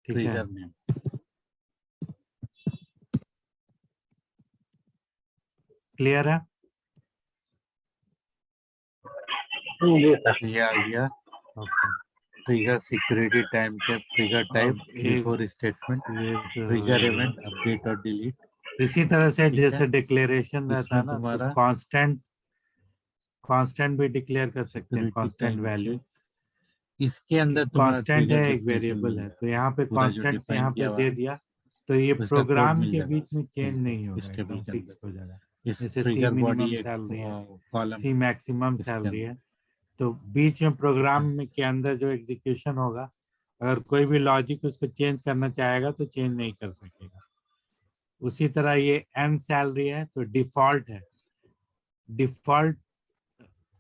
S2: ठीक है,
S1: ट्रिगर नेम
S2: क्लियर है?
S4: जी सर।
S1: ये आ गया,
S2: okay.
S1: Trigger security time tape, trigger type,
S2: अब एक
S1: बिफोर स्टेटमेंट,
S2: ये जो
S1: ट्रिगर
S2: है,
S1: इवेंट, अपडेट और डिलीट।
S2: इसी तरह से
S1: ठीक है।
S2: जैसे डिक्लेरेशन रहता है
S1: इसमें
S2: ना, तो
S1: तुम्हारा
S2: कांस्टेंट भी डिक्लेयर कर सकते हैं,
S1: security
S2: constant
S1: time
S2: value.
S1: Check, इसके अंदर तुम्हारा
S2: कांस्टेंट है,
S1: ट्रिगर
S2: एक
S1: डिफरेंशियल
S2: वेरिएबल
S1: मिल
S2: है,
S1: जाएगा,
S2: तो यहाँ पे
S1: पूरा जो
S2: कांस्टेंट
S1: डिफाइन
S2: यहाँ
S1: किया
S2: पे
S1: हुआ
S2: दे
S1: है
S2: दिया, तो ये
S1: उसका कोड
S2: प्रोग्राम
S1: मिल
S2: के
S1: जाएगा
S2: बीच में चेंज नहीं होगा,
S1: इस टेबल
S2: एकदम
S1: के
S2: फिक्स
S1: अंदर।
S2: हो जाएगा।
S1: इस
S2: जैसे सी
S1: ट्रिगर बॉडी
S2: मिनिमम
S1: एक
S2: सैलरी है,
S1: कॉलम
S2: सी मैक्सिमम
S1: इसके
S2: सैलरी
S1: अंदर।
S2: है, तो बीच में प्रोग्राम में के अंदर जो एग्जीक्यूशन होगा, अगर कोई भी लॉजिक उसको चेंज करना चाहेगा तो चेंज नहीं कर सकेगा। उसी तरह ये एन सैलरी है तो डिफॉल्ट है, डिफॉल्ट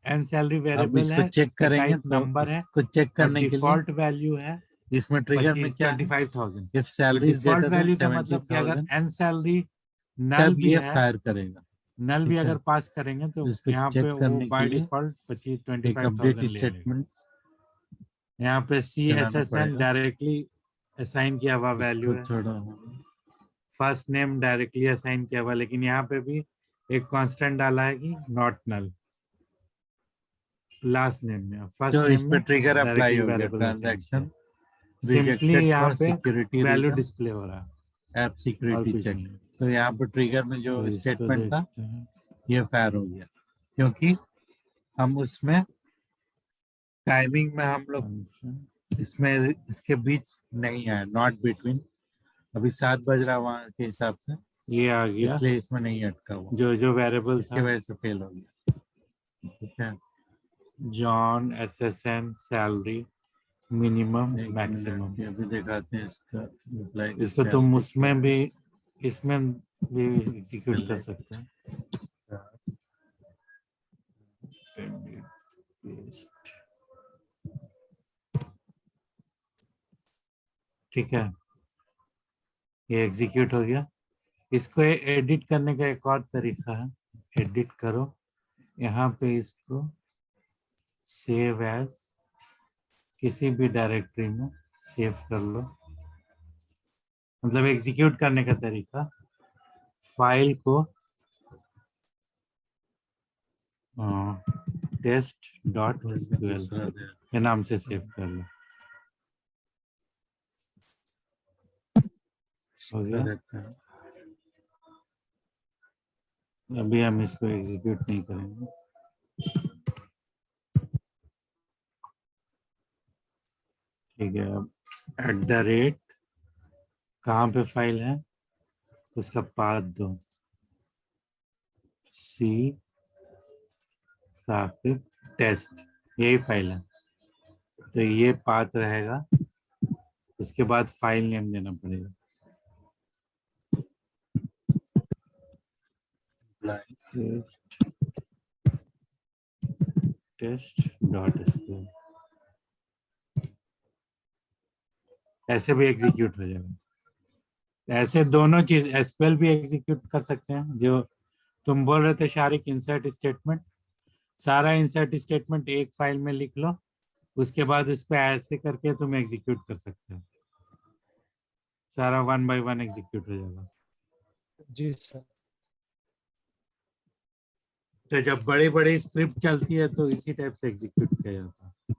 S2: एन सैलरी
S1: अब
S2: वेरिएबल
S1: इसको
S2: है,
S1: चेक
S2: इसका
S1: करेंगे
S2: टाइप
S1: तो
S2: नंबर है,
S1: इसको चेक
S2: और
S1: करने के लिए
S2: डिफॉल्ट वैल्यू है
S1: इसमें ट्रिगर में क्या है,
S2: 25,000।
S1: इफ
S2: तो
S1: salary is
S2: default
S1: greater than
S2: value का मतलब कि अगर
S1: 70,000
S2: एन सैलरी नल
S1: तब
S2: भी
S1: ये
S2: है,
S1: फायर करेगा।
S2: नल भी
S1: ठीक है,
S2: अगर पास करेंगे तो
S1: तो इसको
S2: यहाँ
S1: चेक
S2: पे वो
S1: करने के
S2: बाय
S1: लिए
S2: डिफॉल्ट
S1: एक अपडेट
S2: 25,000 ले लेगा।
S1: स्टेटमेंट
S2: यहाँ पे सी एस
S1: चलाना
S2: एस एन
S1: पड़ेगा।
S2: डायरेक्टली असाइन किया हुआ वैल्यू
S1: इसको
S2: है,
S1: थोड़ा
S2: फर्स्ट नेम डायरेक्टली असाइन किया हुआ, लेकिन यहाँ पे भी एक कांस्टेंट डाला है कि नॉट नल, लास्ट नेम में, फर्स्ट
S1: तो
S2: नेम
S1: इस पे
S2: में
S1: ट्रिगर अप्लाई
S2: डायरेक्टली
S1: हो गया,
S2: वेरिएबल असाइन किया।
S1: ट्रांजैक्शन
S2: सिंपली
S1: रिजेक्टेड
S2: यहाँ
S1: फॉर
S2: पे
S1: सिक्योरिटी
S2: वैल्यू
S1: रीजन,
S2: डिस्प्ले हो रहा है
S1: ऐप
S2: और
S1: सिक्योरिटी
S2: कुछ
S1: चेक।
S2: नहीं।
S1: तो यहाँ पर ट्रिगर में जो
S2: तो इसको
S1: स्टेटमेंट था
S2: देखते हैं।
S1: ये फायर हो गया, क्योंकि हम उसमें टाइमिंग में हम लोग इसमें इसके बीच नहीं है, नॉट बिटवीन, अभी 7 बज रहा वहां के हिसाब से,
S2: ये आ गया
S1: इसलिए इसमें नहीं अटका हुआ,
S2: जो जो वेरिएबल
S1: इसके
S2: था,
S1: वजह से फेल हो गया। ठीक है,
S2: जॉन एसएसएन सैलरी मिनिमम
S1: एक
S2: मैक्सिमम।
S1: मिनट, ये भी दिखाते हैं इसका रिप्लाई दिस
S2: इसको तुम
S1: सैलरी
S2: उसमें भी, इसमें भी एग्जीक्यूट कर सकते हैं। ठीक है, ये एग्जीक्यूट हो गया। इसको एडिट करने का एक और तरीका है, एडिट करो, यहाँ पे इसको सेव एज किसी भी डायरेक्टरी में सेव कर लो। मतलब एग्जीक्यूट करने का तरीका, फाइल को टेस्ट डॉट एसक्यूएल
S1: दूसरा दे
S2: के नाम से सेव कर लो। हो गया,
S1: रहता है।
S2: अभी हम इसको एग्जीक्यूट नहीं करेंगे। ठीक है, अब @ कहाँ पे फाइल है, उसका पाथ दो, सी टेस्ट, यही फाइल है, तो ये पाथ रहेगा। उसके बाद फाइल नेम देना पड़ेगा, test.sql, ऐसे भी एग्जीक्यूट हो जाएगा। ऐसे दोनों चीज एसक्यूएल भी एग्जीक्यूट कर सकते हैं, जो तुम बोल रहे थे शारिक, इंसर्ट स्टेटमेंट, सारा इंसर्ट स्टेटमेंट एक फाइल में लिख लो, उसके बाद उस पर ऐसे करके तुम एग्जीक्यूट कर सकते हो, सारा 1 by 1 एग्जीक्यूट हो जाएगा।
S3: जी सर।
S2: तो जब बड़ी बड़ी स्क्रिप्ट चलती है तो इसी टाइप से एग्जीक्यूट किया जाता है,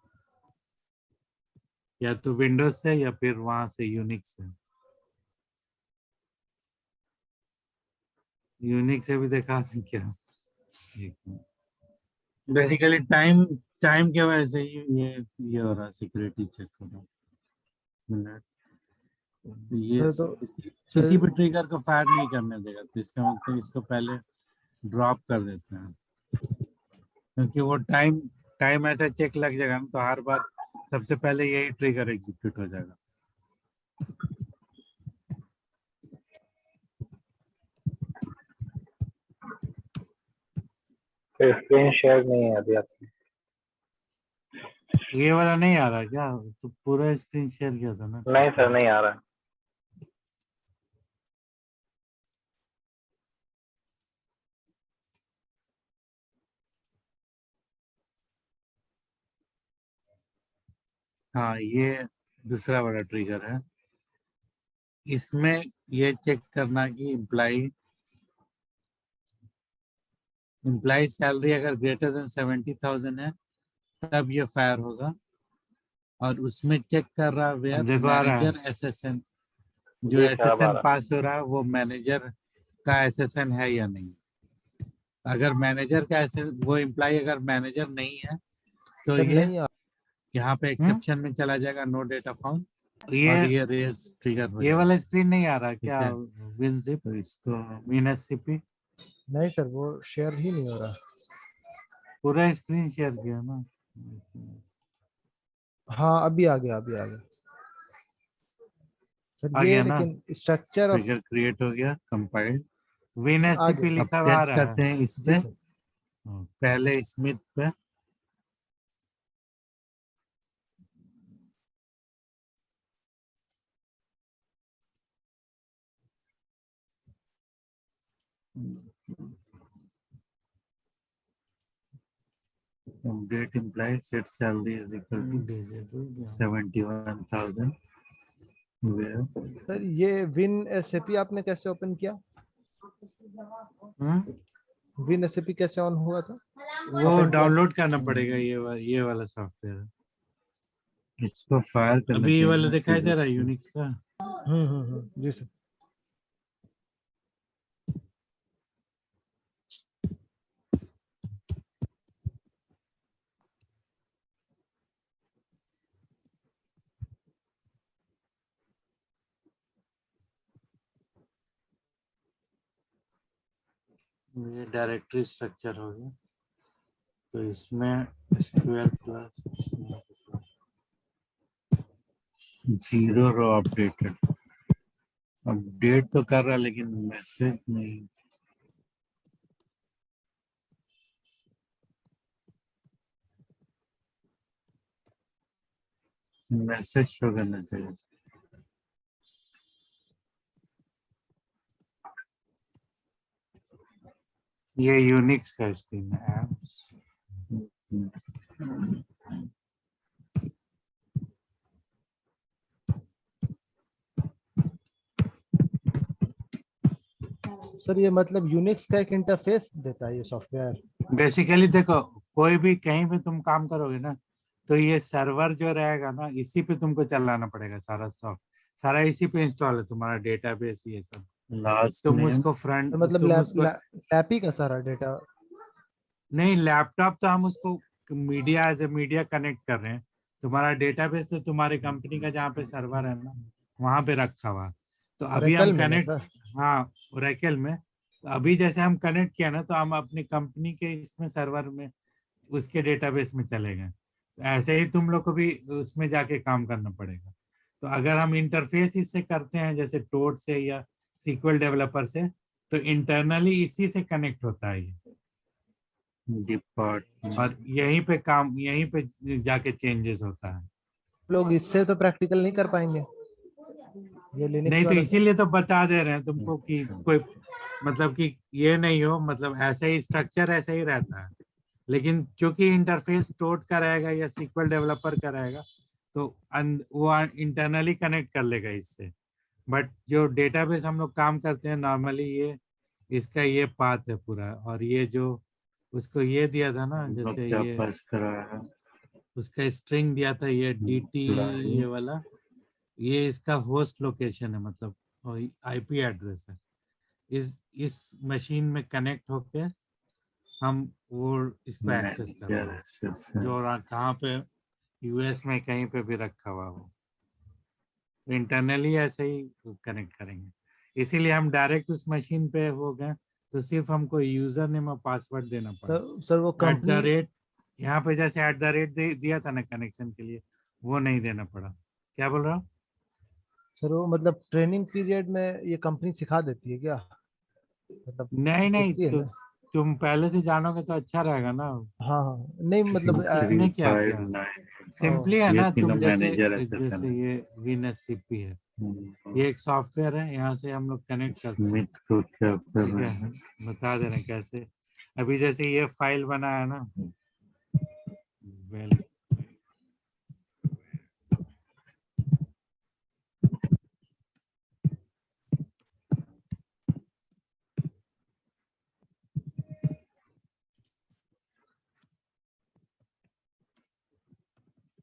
S2: या तो विंडोज से या फिर वहां से यूनिक्स से। यूनिक्स से भी देखा क्या?
S1: बेसिकली टाइम टाइम के वजह से ही ये हो रहा है, सिक्योरिटी चेक हो रहा है। मिनट। ये
S3: सर तो
S1: किसी भी ट्रिगर को फायर नहीं करने देगा, तो इसका मतलब इसको पहले ड्रॉप कर देते हैं, क्योंकि वो टाइम टाइम ऐसा चेक लग जाएगा ना, तो हर बार सबसे पहले यही ट्रिगर एग्जीक्यूट हो जाएगा।
S4: तो स्क्रीन शेयर नहीं है अभी आपकी।
S1: ये वाला नहीं आ रहा क्या? तो पूरा स्क्रीन शेयर किया था ना।
S4: नहीं सर, नहीं आ रहा है।
S1: हाँ, ये दूसरा वाला ट्रिगर है। इसमें ये चेक करना कि इम्प्लाई सैलरी अगर ग्रेटर देन 70,000 है तब ये फायर होगा, और उसमें चेक कर रहा है
S2: देखो आ रहा है।
S1: मैनेजर एसएसएन, जो
S4: जी सर, अब आ
S1: एसएसएन
S4: रहा
S1: पास हो रहा है वो मैनेजर का एसएसएन है या नहीं। अगर मैनेजर का वो एम्प्लॉय अगर मैनेजर नहीं है तो
S3: सर
S1: ये
S3: नहीं आ
S1: यहाँ पे एक्सेप्शन में चला जाएगा, नो डेटा फाउंड, और
S2: ये
S1: ये रेस ट्रिगर हो
S2: ये
S1: जाएगा।
S2: वाला स्क्रीन नहीं आ रहा क्या?
S1: है।
S2: विनजिप
S1: तो इसको
S2: विनएससीपी
S3: नहीं सर, वो शेयर ही नहीं हो रहा।
S2: पूरा स्क्रीन शेयर किया ना।
S3: हाँ अभी आ गया, अभी आ गया सर।
S2: आ
S3: ये
S2: गया ना?
S3: लेकिन स्ट्रक्चर ऑफ
S1: ट्रिगर क्रिएट हो गया, कंपाइल्ड।
S3: आ
S2: विनएससीपी
S3: गया।
S1: अब
S2: लिखा हुआ आ
S1: टेस्ट
S2: रहा
S1: करते
S2: है।
S1: हैं इस
S3: जी
S1: पे,
S3: सर।
S1: पहले स्मिथ पे। Update implies set salary is equal to 71,000 where
S3: sir ये विन एसएपी आपने कैसे ओपन किया? विन एसएपी कैसे ऑन हुआ था?
S1: वो
S3: ओपन किया?
S1: डाउनलोड करना पड़ेगा, ये वाला सॉफ्टवेयर। इसको फायर करना
S2: अभी ये
S1: चाहिए
S2: वाला
S1: ना,
S2: दिखाई दे रहा है
S1: trigger को।
S2: यूनिक्स का।
S3: जी सर।
S1: ये डायरेक्टरी स्ट्रक्चर हो गया, तो इसमें SQL प्लस 0 रो अपडेटेड। अपडेट तो कर रहा है लेकिन मैसेज नहीं। मैसेज शो करना चाहिए। ये यूनिक्स का स्क्रीन है। एप्स
S3: सर ये मतलब यूनिक्स का एक इंटरफेस देता है ये सॉफ्टवेयर।
S1: बेसिकली देखो, कोई भी कहीं भी तुम काम करोगे ना, तो ये सर्वर जो रहेगा ना, इसी पे तुमको चलाना पड़ेगा। सारा इसी पे इंस्टॉल है, तुम्हारा डेटाबेस ये सब।
S2: लास्ट
S1: तुम उसको फ्रंट,
S3: तो मतलब
S1: तुम उसको
S3: लैप ही का सारा डेटा।
S1: नहीं, लैपटॉप तो हम उसको media as a media connect कर रहे हैं। तुम्हारा डेटाबेस तो तुम्हारी कंपनी का जहाँ पे सर्वर है ना, वहां पे रखा हुआ। तो अभी
S3: ओरेकल
S1: हम
S3: में ना
S1: कनेक्ट,
S3: सर?
S1: हाँ ओरेकल में। तो अभी जैसे हम कनेक्ट किया ना, तो हम अपनी कंपनी के इसमें सर्वर में उसके डेटाबेस में चले गए। तो ऐसे ही तुम लोग को भी उसमें जाके काम करना पड़ेगा। तो अगर हम इंटरफेस इससे करते हैं जैसे टोड से या सीक्वल डेवलपर से, तो इंटरनली इसी से कनेक्ट होता है ये डिपार्ट, और यहीं पे जाके चेंजेस होता है।
S3: लोग इससे तो प्रैक्टिकल नहीं कर पाएंगे ये लिनक्स
S1: नहीं तो
S3: वाला।
S1: इसीलिए तो बता दे रहे हैं तुमको कि कोई मतलब कि ये नहीं हो, मतलब ऐसे ही स्ट्रक्चर ऐसे ही रहता है। लेकिन क्योंकि इंटरफेस टोड का रहेगा या सीक्वल डेवलपर का रहेगा, तो वो इंटरनली कनेक्ट कर लेगा इससे। बट जो डेटाबेस हम लोग काम करते हैं नॉर्मली, ये इसका ये पाथ है पूरा। और ये जो उसको ये दिया था ना, जैसे ये उसका स्ट्रिंग दिया था ये DT, ये वाला, ये इसका होस्ट लोकेशन है, मतलब IP एड्रेस है। इस मशीन में कनेक्ट होके
S2: हम वो इसको एक्सेस कर रहे हैं जो कहाँ पे यूएस में कहीं पे भी रखा हुआ हो, इंटरनली ऐसे ही कनेक्ट करेंगे। इसीलिए हम डायरेक्ट उस मशीन पे हो गए, तो सिर्फ हमको यूजर नेम और पासवर्ड देना पड़ा।
S3: सर वो कंपनी
S2: @ यहाँ पे जैसे @ दिया था ना कनेक्शन के लिए, वो नहीं देना पड़ा। क्या बोल रहा हूँ?
S3: सर वो मतलब ट्रेनिंग पीरियड में ये कंपनी सिखा देती है क्या, मतलब
S2: नहीं नहीं,
S3: सीखती है
S2: तो
S3: ना?
S2: तुम पहले से जानोगे तो अच्छा रहेगा ना।
S3: हाँ हाँ, नहीं मतलब
S2: सीखने क्या क्या, सिंपली है ना। तुम जैसे जैसे ये WinSCP है, ये एक सॉफ्टवेयर है, यहाँ से हम लोग कनेक्ट करते हैं। ठीक है, बता दे रहे हैं कैसे। अभी जैसे ये फाइल बना है ना, वेल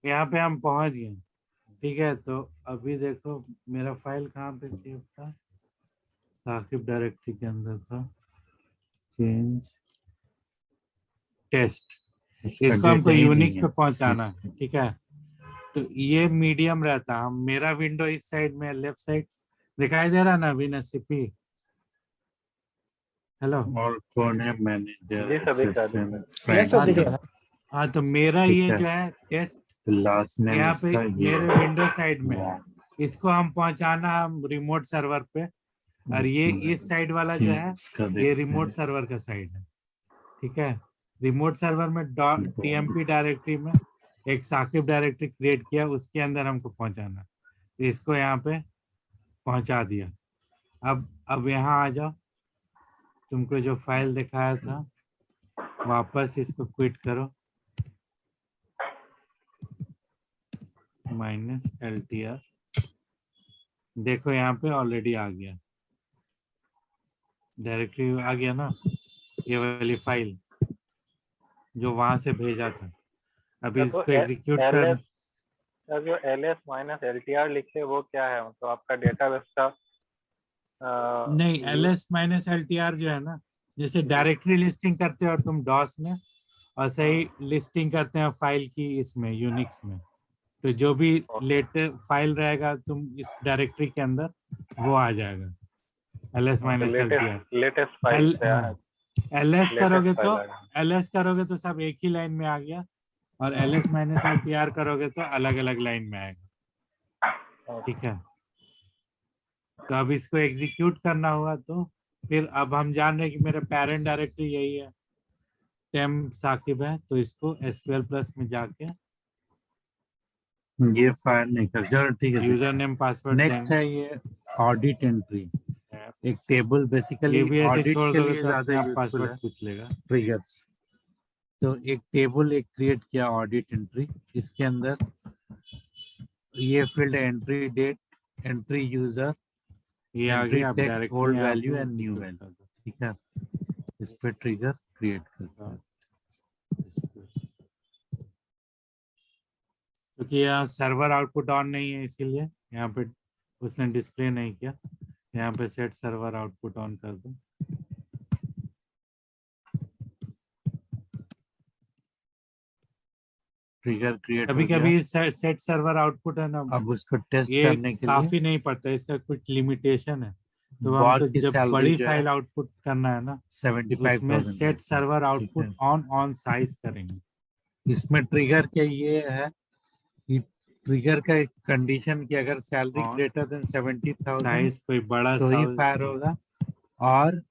S2: यहाँ पे हम पहुंच गए। ठीक है, तो अभी देखो मेरा फाइल कहाँ पे सेव था, साकिब डायरेक्टरी के अंदर था, चेंज टेस्ट। इसको हमको यूनिक्स पे पहुंचाना है। ठीक है, तो ये मीडियम रहता है। हम मेरा विंडो इस साइड में, लेफ्ट साइड दिखाई दे रहा ना WinSCP। हेलो,
S1: और कौन है
S4: जी
S1: मैनेजर
S4: सर दिख रहा है,
S1: SSM
S4: दिख
S1: फ्रेंड?
S3: सर
S2: हाँ
S3: दिख
S2: तो
S3: रहा है।
S2: हाँ तो मेरा
S1: ठीक
S2: ये
S1: है।
S2: जो है टेस्ट
S1: लास्ट नेम
S2: यहाँ पे
S1: इसका ये
S2: मेरे विंडो साइड में है। इसको हम पहुंचाना हम रिमोट सर्वर पे, और ये इस साइड वाला जो है ये रिमोट सर्वर का साइड है। ठीक है, रिमोट सर्वर में TMP डायरेक्टरी में एक साकिब डायरेक्टरी क्रिएट किया, उसके अंदर हमको पहुंचाना। तो इसको यहाँ पे पहुंचा दिया। अब यहाँ आ जाओ, तुमको जो फाइल दिखाया था वापस इसको क्विट करो, -LTR। देखो यहाँ पे ऑलरेडी आ गया, डायरेक्टरी आ गया ना, ये वाली फाइल जो वहां से भेजा था। अभी
S4: तो
S2: इसको एग्जीक्यूट कर।
S4: LS सर जो LS-LTR लिखे वो क्या है, मतलब आपका डेटाबेस का
S2: नहीं, LS-LTR जो है ना, जैसे डायरेक्टरी लिस्टिंग करते हो और तुम डॉस में, और सही लिस्टिंग करते हैं फाइल की इसमें यूनिक्स में, तो जो भी लेटर फाइल रहेगा तुम इस डायरेक्टरी के अंदर वो आ जाएगा। LS-LTR
S4: लेटेस्ट फाइल से
S2: LS करोगे
S4: लेटेस्ट
S2: तो
S4: फाइल है।
S2: LS करोगे तो सब एक ही लाइन में आ गया, और LS-LTR करोगे तो अलग अलग लाइन में आएगा। ठीक है, तो अब इसको एग्जीक्यूट करना होगा, तो फिर अब हम जान रहे हैं कि मेरा पेरेंट डायरेक्टरी यही है, टेम साकिब है, तो इसको SQL+ में जाके
S1: ये फाइल नहीं कर, चलो ठीक है।
S2: यूजर नेम पासवर्ड
S1: नेक्स्ट है ये ऑडिट एंट्री, एक टेबल बेसिकली
S2: ये भी ऐसे
S1: ऑडिट
S2: छोड़
S1: के
S2: दोगे
S1: लिए
S2: तो
S1: ज्यादा
S2: अपने आप
S1: यूजफुल
S2: पासवर्ड
S1: है।
S2: पूछ लेगा।
S1: ट्रिगर्स, तो एक टेबल एक क्रिएट किया ऑडिट एंट्री, इसके अंदर ये field entry date, entry user,
S2: ये आगे
S1: एंट्री
S2: आप
S1: टेक्स्ट,
S2: डायरेक्टली
S1: ओल्ड
S2: यहाँ
S1: वैल्यू
S2: पे
S1: एंड न्यू
S2: execute
S1: वैल्यू।
S2: कर दो।
S1: ठीक है, इस पे ट्रिगर क्रिएट करता है।
S2: क्योंकि यहाँ सर्वर आउटपुट ऑन नहीं है, इसीलिए यहाँ पे उसने डिस्प्ले नहीं किया। यहाँ पे सेट सर्वर आउटपुट ऑन कर दो।
S1: ट्रिगर क्रिएट
S2: कभी
S1: हो गया।
S2: कभी सेट सर्वर आउटपुट है ना,
S1: अब उसको टेस्ट
S2: ये
S1: करने के लिए
S2: काफी नहीं पड़ता, इसका कुछ लिमिटेशन है। तो
S1: बॉट
S2: हमको
S1: की
S2: जब
S1: सैलरी
S2: बड़ी
S1: जो है
S2: फाइल आउटपुट करना है ना, उसमें
S1: 75,000
S2: set server output on size करेंगे।
S1: इसमें ट्रिगर के ये है कि ट्रिगर का एक कंडीशन कि अगर सैलरी
S2: और
S1: ग्रेटर देन 70,000
S2: साइज कोई बड़ा
S1: तो ही
S2: साइज
S1: फायर होगा, और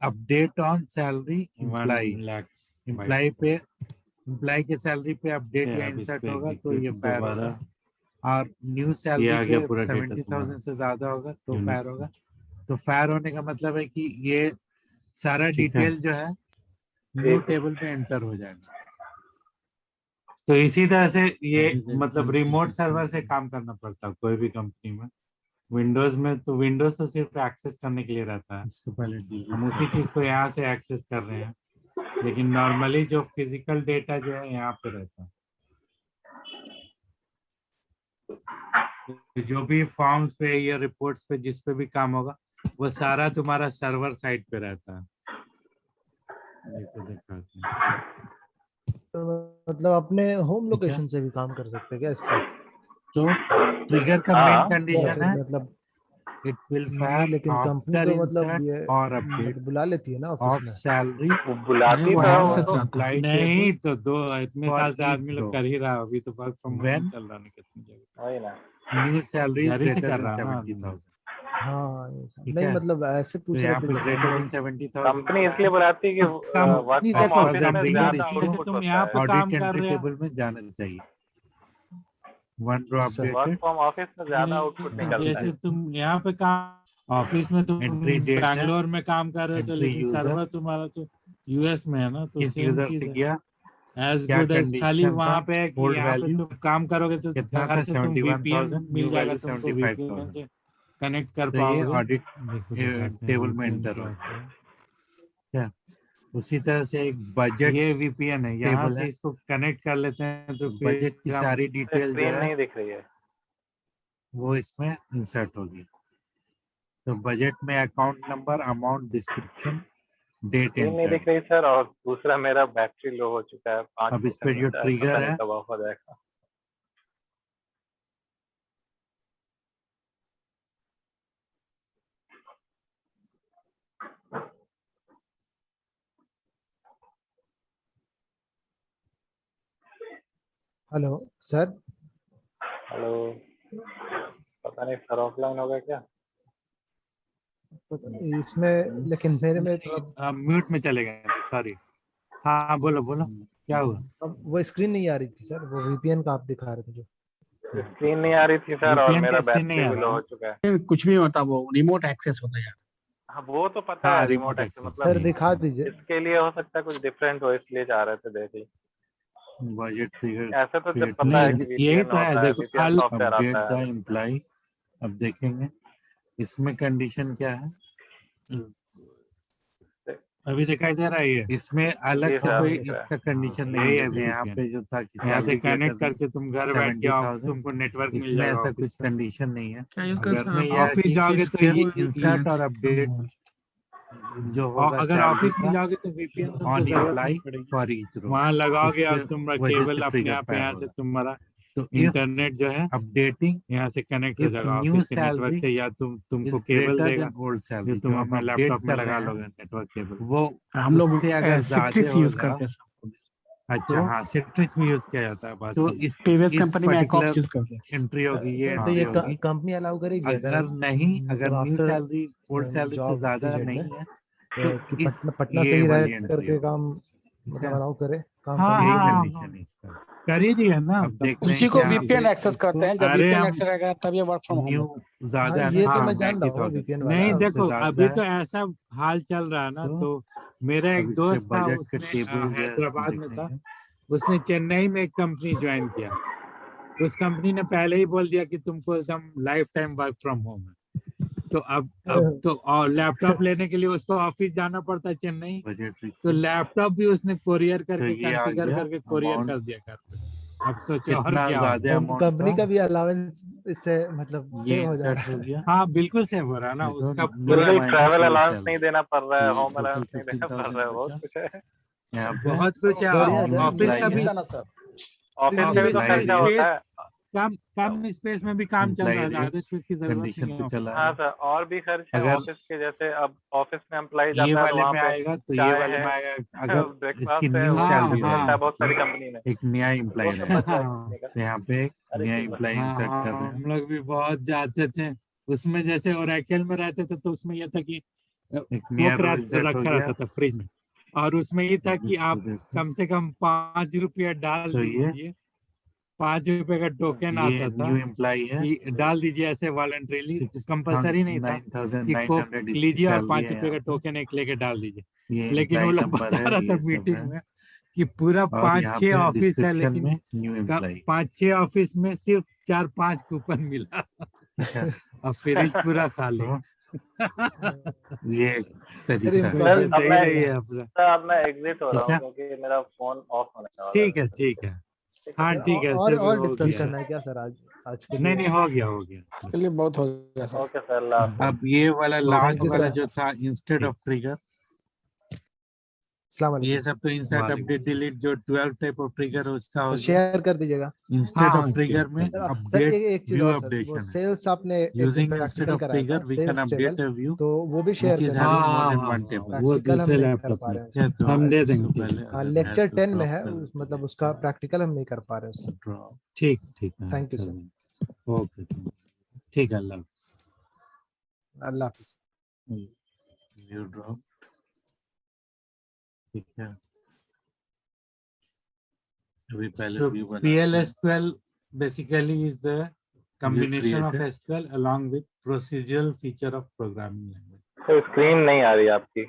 S1: update on salary
S2: 1 lakh
S1: imply पे, इम्प्लाई के सैलरी पे अपडेट या
S2: अब
S1: इंसर्ट
S2: इसको
S1: होगा तो ये
S2: एग्जीक्यूट
S1: फायर
S2: दोबारा,
S1: होगा, और न्यू
S2: ये
S1: सैलरी
S2: आ गया
S1: पे
S2: पूरा डेटा
S1: 70,000
S2: तुम्हारा
S1: से ज्यादा होगा तो फायर
S2: यूनिक्स
S1: होगा।
S2: में।
S1: तो फायर होने का मतलब है कि ये सारा
S2: ठीक है,
S1: डिटेल जो है न्यू टेबल पे एंटर हो जाएगा।
S2: तो इसी तरह से ये
S1: अभी देखते
S2: मतलब
S1: हैं
S2: रिमोट
S1: इसको
S2: सर्वर
S1: कैसे
S2: से काम करना पड़ता है कोई भी कंपनी में। विंडोज में तो विंडोज तो सिर्फ एक्सेस करने के लिए रहता है,
S1: इसको पहले delete
S2: हम उसी
S1: करते
S2: चीज को यहाँ से एक्सेस कर रहे हैं, लेकिन नॉर्मली जो फिजिकल डेटा जो है यहाँ पे रहता है। तो जो भी फॉर्म्स पे या रिपोर्ट्स पे जिस पे भी काम होगा वो सारा तुम्हारा सर्वर साइड पे रहता है। देखो दिखाते हैं।
S3: तो मतलब अपने होम
S1: ठीक है।
S3: लोकेशन से भी काम कर सकते हैं क्या इसका?
S1: तो ट्रिगर का
S4: हाँ,
S1: मेन
S4: या
S3: या
S1: कंडीशन
S3: फिर
S1: है
S3: मतलब
S1: इट विल
S3: नहीं,
S1: फायर
S3: लेकिन कंपनी
S1: आफ्टर
S3: तो मतलब
S1: इंसर्ट
S3: ये
S1: और अपडेट
S3: मतलब बुला लेती है ना
S1: ऑफ
S3: ऑफिस में।
S1: सैलरी
S4: वो बुलाती
S5: वो
S4: तो है
S5: हैंड
S4: वो
S5: से
S4: तो।
S5: चलाता है।
S1: एम्प्लॉय
S2: नहीं तो दो इतने
S1: for
S2: साल से आदमी
S1: each
S2: लोग
S1: row
S2: कर ही रहा है, अभी तो वर्क फ्रॉम होम
S1: when
S2: चल रहा है ना कितनी जगह।
S4: वही ना।
S1: न्यू सैलरी
S2: घर ही से
S1: ग्रेटर
S2: कर
S1: देन
S2: रहा है ना आदमी
S1: 70,000।
S3: हाँ ये
S1: ठीक
S3: नहीं
S1: है,
S3: मतलब ऐसे
S1: तो
S3: पूछ रहे
S1: यहाँ
S3: थे
S1: पे
S3: जैसे हम
S1: ग्रेटर देन
S3: लोग
S1: 70,000
S4: कंपनी
S1: बोला
S4: इसलिए
S1: है।
S4: बुलाती है कि
S1: तो
S4: वर्क
S2: कंपनी
S4: फ्रॉम
S2: देखो,
S4: ऑफिस में
S1: ट्रिगर
S4: ज्यादा
S1: इसको
S2: जैसे
S4: आउटपुट
S2: तुम
S4: होता
S2: यहाँ
S4: है।
S2: पे काम
S1: ऑडिट
S2: कर
S1: एंट्री
S2: रहे हो,
S1: टेबल में जाना चाहिए। वन रो
S3: अच्छा।
S4: वर्क
S1: अपडेटेड
S4: फ्रॉम ऑफिस में ज्यादा आउटपुट
S2: नहीं,
S4: निकलता
S2: जैसे
S4: है।
S2: तुम यहाँ पे काम ऑफिस में तुम
S1: एंट्री डेट है,
S2: बैंगलोर में काम कर रहे हो तो,
S1: एंट्री
S2: लेकिन
S1: यूजर
S2: सर्वर तुम्हारा तो यूएस में है ना, तो
S1: किस
S2: सेम
S1: यूजर
S2: चीज
S1: से
S2: है।
S1: किया,
S2: एज
S1: क्या
S2: गुड एज, खाली
S1: कंडीशन था,
S2: वहां पे है कि
S1: ओल्ड
S2: यहाँ पे
S1: वैल्यू
S2: तुम काम करोगे तो
S1: कितना
S2: घर
S1: था,
S2: से तुम वीपीएन
S1: 71,000,
S2: मिल
S1: न्यू
S2: जाएगा,
S1: वैल्यू
S2: तुमको वीपीएन
S1: 75,000।
S2: से कनेक्ट कर
S1: तो ये
S2: पाओगे।
S1: ऑडिट
S2: देखो दिखाते हैं
S1: टेबल में
S2: VPN
S1: एंटर
S2: क्या
S1: होगा।
S2: होता है।
S1: क्या उसी तरह से एक बजट
S2: ये वीपीएन है, यहाँ
S1: टेबल
S2: से
S1: है,
S2: इसको कनेक्ट कर लेते हैं तो
S1: बजट की
S2: फिर हम
S1: सारी डिटेल जो
S4: स्क्रीन
S1: है
S4: नहीं दिख रही है।
S1: वो इसमें इंसर्ट होगी। तो बजट में account number, amount, description, date
S4: screen नहीं
S1: एंटर।
S4: दिख रही सर, और दूसरा मेरा बैटरी लो हो चुका है,
S1: अब इस
S4: 5%
S1: पे जो
S4: मिलता है, पता
S1: ट्रिगर
S4: नहीं
S1: है
S4: कब ऑफ हो जाएगा।
S3: Hello sir.
S4: हेलो, पता नहीं सर ऑफलाइन हो गया क्या?
S3: इसमें लेकिन मेरे में तो
S2: म्यूट में चले गए, सॉरी। हाँ बोलो बोलो, क्या हुआ?
S3: अब वो स्क्रीन नहीं आ रही थी सर, वो वीपीएन का आप दिखा रहे थे जो।
S4: स्क्रीन नहीं आ रही थी सर, और
S2: VPN
S4: मेरा
S2: की स्क्रीन नहीं
S4: बैटरी
S2: आ
S4: भी
S2: रहा
S4: लो
S2: है।
S4: हो चुका है।
S5: कुछ भी होता वो रिमोट एक्सेस होता है यार।
S4: हाँ वो तो पता
S2: हाँ
S4: है, रिमोट
S2: रिमोट
S4: एक्सेस
S2: एक्सेस
S4: मतलब
S3: सर दिखा दीजिए।
S4: इसके लिए हो सकता है कुछ डिफरेंट हो, इसलिए जा रहे थे देख।
S1: बजट ट्रिगर
S4: ऐसे तो जब
S1: क्रिएट
S4: पता है
S2: नहीं
S4: कि
S2: यही
S4: वीपीएन
S2: तो है,
S4: होता है,
S2: देखो
S4: वीपीएन
S2: हल
S4: सॉफ्टवेयर
S1: अपडेट
S4: आता
S1: द
S4: है।
S1: एम्प्लॉय। अब देखेंगे इसमें कंडीशन क्या है।
S2: अभी दिखाई दे रहा है ये।
S1: इसमें अलग
S4: जी
S1: से
S4: सर
S1: कोई
S4: दिख रहा है।
S1: इसका कंडीशन नहीं
S2: यही
S1: है,
S2: है
S1: जैसे यहाँ
S2: VPN।
S1: पे जो था कि
S2: यहाँ से
S1: सैलरी ग्रेटर
S2: कनेक्ट करके तुम घर बैठ के
S1: 70,000,
S2: तुमको नेटवर्क मिल
S1: इसमें
S2: जाएगा
S1: ऐसा
S2: ऑफिस
S1: कुछ
S2: का।
S1: कंडीशन नहीं है।
S5: क्या यूज कर
S1: अगर इसमें यह है
S2: ऑफिस
S1: कि
S2: जाओगे तो
S1: सिर्फ
S2: ये
S1: इंसर्ट और अपडेट जो
S2: और
S1: होगा
S2: अगर
S1: सैलरी
S2: ऑफिस में
S1: का
S2: जाओगे तो VPN तुमको
S1: ऑन
S2: जरूरत
S1: एम्प्लॉय
S2: नहीं पड़ेगी,
S1: फॉर ईच रो,
S2: वहां लगाओगे और
S1: इसके
S2: तुम्हारा
S1: वजह से
S2: केबल अपने
S1: ट्रिगर
S2: आप
S1: फायर
S2: यहाँ से
S1: होगा।
S2: तुम्हारा
S1: तो इफ
S2: इंटरनेट जो है
S1: अपडेटिंग,
S2: यहाँ से कनेक्ट हो
S1: इफ
S2: जाएगा
S1: न्यू
S2: ऑफिस के नेटवर्क
S1: सैलरी
S2: से, या तुमको
S1: इज
S2: केबल
S1: ग्रेटर
S2: देगा
S1: देन ओल्ड
S2: जो
S1: सैलरी,
S2: तुम
S1: जो हम
S2: अपने
S1: अपडेट
S2: लैपटॉप में
S1: कर
S2: लगा
S1: रहे हैं,
S2: लोगे नेटवर्क केबल।
S1: वो
S5: हम लोग
S1: उससे अगर ज्यादा
S5: सिट्रिक्स यूज
S1: होगा
S5: करते हैं सब।
S2: अच्छा
S1: तो
S2: हाँ, सिट्रिक्स भी यूज किया जाता है
S1: तो
S2: वास्तव में।
S5: प्रीवियस
S1: इस
S5: कंपनी में
S1: पर्टिकुलर
S5: एकॉप्स यूज करते हैं।
S1: एंट्री होगी, ये
S3: सर तो
S1: एंट्री
S3: ये
S1: होगी।
S3: कंपनी अलाउ करेगी
S1: अगर नहीं, अगर
S3: मतलब
S1: new
S3: after
S1: salary old salary से
S3: जॉब
S1: ज्यादा
S3: पीरियड
S1: नहीं
S3: में
S1: है तो
S3: कि
S1: इस
S3: पटना से
S1: ये
S3: ही रह
S1: वाली एंट्री
S3: करके
S1: होगी।
S3: काम
S1: ठीक
S3: मतलब
S1: है,
S3: अलाउ करे काम
S2: हाँ
S3: करने
S1: यही
S3: के
S2: हाँ
S3: लिए।
S2: हाँ
S1: कंडीशन
S2: हाँ,
S1: है इसका।
S2: कर ही रही है ना।
S1: अब देख रहे
S5: उसी
S1: हैं
S5: को
S1: कि यहाँ
S5: वीपीएन
S1: पे
S5: एक्सेस
S1: इसको
S5: करते हैं, जब
S2: अरे
S5: वीपीएन
S2: हम
S5: एक्सेस रहेगा तब ये वर्क फ्रॉम होम
S1: न्यू
S5: होगा।
S3: हाँ
S1: ज्यादा है ना,
S3: ये तो
S2: हाँ
S3: मैं जान रहा हूँ
S1: 90,000,
S3: वीपीएन वाला।
S2: नहीं
S1: उससे
S2: देखो,
S1: ज्यादा
S2: अभी
S1: है
S2: तो ऐसा हाल चल रहा है ना,
S1: तो
S2: तो मेरा
S1: अब
S2: एक
S1: इस पे
S2: दोस्त था,
S1: बजट का
S2: उसने
S1: टेबल जो है उसमें
S2: हैदराबाद में था,
S1: देखेंगे।
S2: उसने चेन्नई में एक कंपनी ज्वाइन किया। उस कंपनी ने पहले ही बोल दिया कि तुमको एकदम life time work from home है। तो अब तो और लैपटॉप लेने के लिए उसको ऑफिस जाना पड़ता है चेन्नई,
S1: बजट
S2: तो लैपटॉप भी उसने कोरियर
S1: तो
S2: करके
S1: ये आ
S2: कॉन्फ़िगर
S1: गया
S2: करके कोरियर
S1: अमाउंट,
S2: कर दिया घर पे। अब सोचो और
S1: कितना
S2: क्या होगा।
S1: ज्यादा अमाउंट
S3: कंपनी
S1: था
S3: का भी अलावेंस इससे मतलब
S1: ये
S3: सेव हो जा
S1: इंसर्ट
S3: रहा
S1: हो
S3: है।
S1: गया।
S2: हाँ बिल्कुल सेव हो रहा है ना,
S1: देखो
S2: उसका
S1: न्यू
S2: पूरा
S4: बिल्कुल,
S1: माइनस
S4: ट्रैवल
S1: ओल्ड
S4: अलाउंस नहीं
S1: सैलरी,
S4: देना पड़ रहा है,
S1: ये
S4: होम
S1: टोटल
S4: अलाउंस नहीं देना पड़
S1: 15,000
S4: रहा है, बहुत
S1: बचा।
S4: कुछ है।
S1: यहाँ पे
S2: बहुत कुछ है।
S3: बढ़िया
S1: न्यू
S3: सर,
S2: ऑफिस का
S1: एम्प्लाई
S2: भी,
S1: है,
S5: ना सर,
S4: ऑफिस का भी
S2: ऑफिस
S4: तो
S2: में
S4: खर्चा
S1: एम्प्लाई
S4: होता
S2: स्पेस
S4: है।
S2: कम स्पेस में भी काम चल रहा
S1: एम्प्लाई
S2: है, ज्यादा
S1: रेस
S2: स्पेस की जरूरत नहीं
S1: कंडीशन
S2: है
S1: पे
S2: ऑफिस
S1: चला
S4: हाँ
S1: है।
S4: सर, और भी खर्च है
S1: अगर
S4: ऑफिस के, जैसे अब ऑफिस में एम्प्लॉय
S1: ये
S4: जाता है तो
S1: वाले
S4: वहाँ
S1: में
S4: पे
S1: आएगा तो ये
S4: चाय
S1: वाले
S4: है,
S1: में आएगा, अगर इसकी
S4: ब्रेकफास्ट है,
S1: न्यू
S4: वो
S2: हाँ
S4: सब
S1: सैलरी
S4: कुछ
S1: है,
S4: होता है बहुत सारी
S1: मतलब
S4: कंपनी में,
S1: एक नया
S4: तो वो
S1: एम्प्लाई
S4: सब
S1: रहेगा,
S4: बचा है
S2: हाँ
S4: कंपनी का।
S1: तो यहाँ पे एक
S4: अरे
S1: नया
S4: ठीक है।
S1: एम्प्लाई
S2: हाँ
S1: इंसर्ट कर
S2: हाँ,
S1: रहे हैं।
S2: हम लोग भी बहुत जाते थे उसमें, जैसे ओरेकल में रहते थे तो उसमें यह था कि
S1: एक नया
S2: कोक
S1: रो इंसर्ट हो
S2: रखा
S1: गया,
S2: रहता था फ्रिज में, और उसमें ये था कि
S1: जिसको
S2: आप
S1: देखो
S2: कम से कम 5 रुपया डाल
S1: तो ये
S2: दीजिए। 5 रुपए का टोकन आता था
S1: न्यू एम्प्लाई है,
S2: कि डाल दीजिए ऐसे वॉलंटरीली,
S1: सिक्स
S2: कंपलसरी नहीं था कि कोक
S1: 9,900 इसकी
S2: लीजिए और
S1: सैलरी है
S2: 5 रुपए
S1: यहाँ
S2: का
S1: पे।
S2: टोकन एक लेके डाल दीजिए।
S1: ये
S2: लेकिन वो
S1: एम्प्लाई
S2: लोग
S1: नंबर
S2: बता
S1: है,
S2: रहा था
S1: ये सब
S2: मीटिंग
S1: है,
S2: में कि पूरा
S1: और
S2: पाँच
S1: यहाँ
S2: छह
S1: पे
S2: ऑफिस है,
S1: डिस्क्रिप्शन
S2: लेकिन
S1: में न्यू एम्प्लाई।
S2: 5-6 ऑफिस में सिर्फ 4-5 कूपन मिला
S1: ठीक है,
S2: और फ्रिज पूरा खाली।
S1: तो ये एक
S3: अरे
S1: तरीका है।
S2: कोई
S4: सर
S2: देता
S4: अब
S2: ही
S4: मैं
S2: नहीं है अपना।
S4: एग्जिट हो रहा
S1: ठीक
S4: हूँ
S1: है,
S4: क्योंकि मेरा फोन ऑफ होने वाला
S2: ठीक है
S4: है।
S2: ठीक है,
S4: ठीक है
S2: हाँ
S4: सर।
S2: ठीक है,
S3: और
S2: हो
S3: डिस्कस
S2: गया।
S3: करना है क्या सर आज आज के
S2: नहीं
S3: लिए?
S2: नहीं, हो गया बस।
S5: चलिए बहुत हो गया सर।
S4: ओके सर, अल्लाह हाफिज़।
S1: अब ये वाला
S2: ओके
S1: लास्ट
S3: थैंक यू
S1: वाला
S3: सर।
S1: जो था इंस्टेड
S2: ठीक।
S1: ऑफ ट्रिगर,
S3: अस्सलाम वालेकुम।
S1: ये सब तो इंसर्ट
S2: वालेकुम
S1: अपडेट डिलीट जो 12 टाइप ऑफ ट्रिगर है उसका हो
S3: तो
S1: गया।
S3: शेयर कर दीजिएगा।
S1: इंस्टेड
S2: हाँ,
S1: ऑफ ट्रिगर में
S2: शेयर कर
S3: सर
S1: अपडेट
S3: एक चीज
S1: व्यू
S3: और सर, वो
S1: अपडेशन है।
S3: सेल्स आपने एक दिन
S1: यूजिंग इंस्टेड
S3: प्रैक्टिकल
S1: ऑफ
S3: कराया था,
S1: trigger we can
S3: sales table,
S1: update a view
S3: तो वो भी शेयर
S1: which is
S3: कर
S1: having
S3: दीजिए।
S1: more
S2: हाँ
S1: than
S2: हाँ
S1: one
S2: हाँ,
S1: table।
S2: वो
S3: प्रैक्टिकल हम
S2: दूसरे
S3: नहीं कर
S2: लैपटॉप
S3: पा
S2: में
S3: रहे हैं।
S1: क्या तो
S2: हम दे
S1: उसको
S2: देंगे,
S1: पहले
S3: हाँ,
S1: अगर मैं
S3: लेक्चर
S1: तो
S3: 10 में
S1: drop
S3: है,
S1: कर देता
S3: मतलब
S1: हूँ।
S3: उसका प्रैक्टिकल हम नहीं कर पा रहे हैं उससे।
S1: Drop,
S2: ठीक ठीक है,
S3: थैंक यू
S2: कर
S3: सर।
S2: देंगे। ओके, ठीक है, अल्लाह हाफिज।
S3: अल्लाह हाफिज।
S1: view drop, ठीक है। अभी पहले
S2: So
S1: व्यू बनाते हैं।
S2: PLSQL basically is the combination of
S1: created।
S2: SQL along with procedural feature of programming language.
S4: तो स्क्रीन नहीं आ रही आपकी,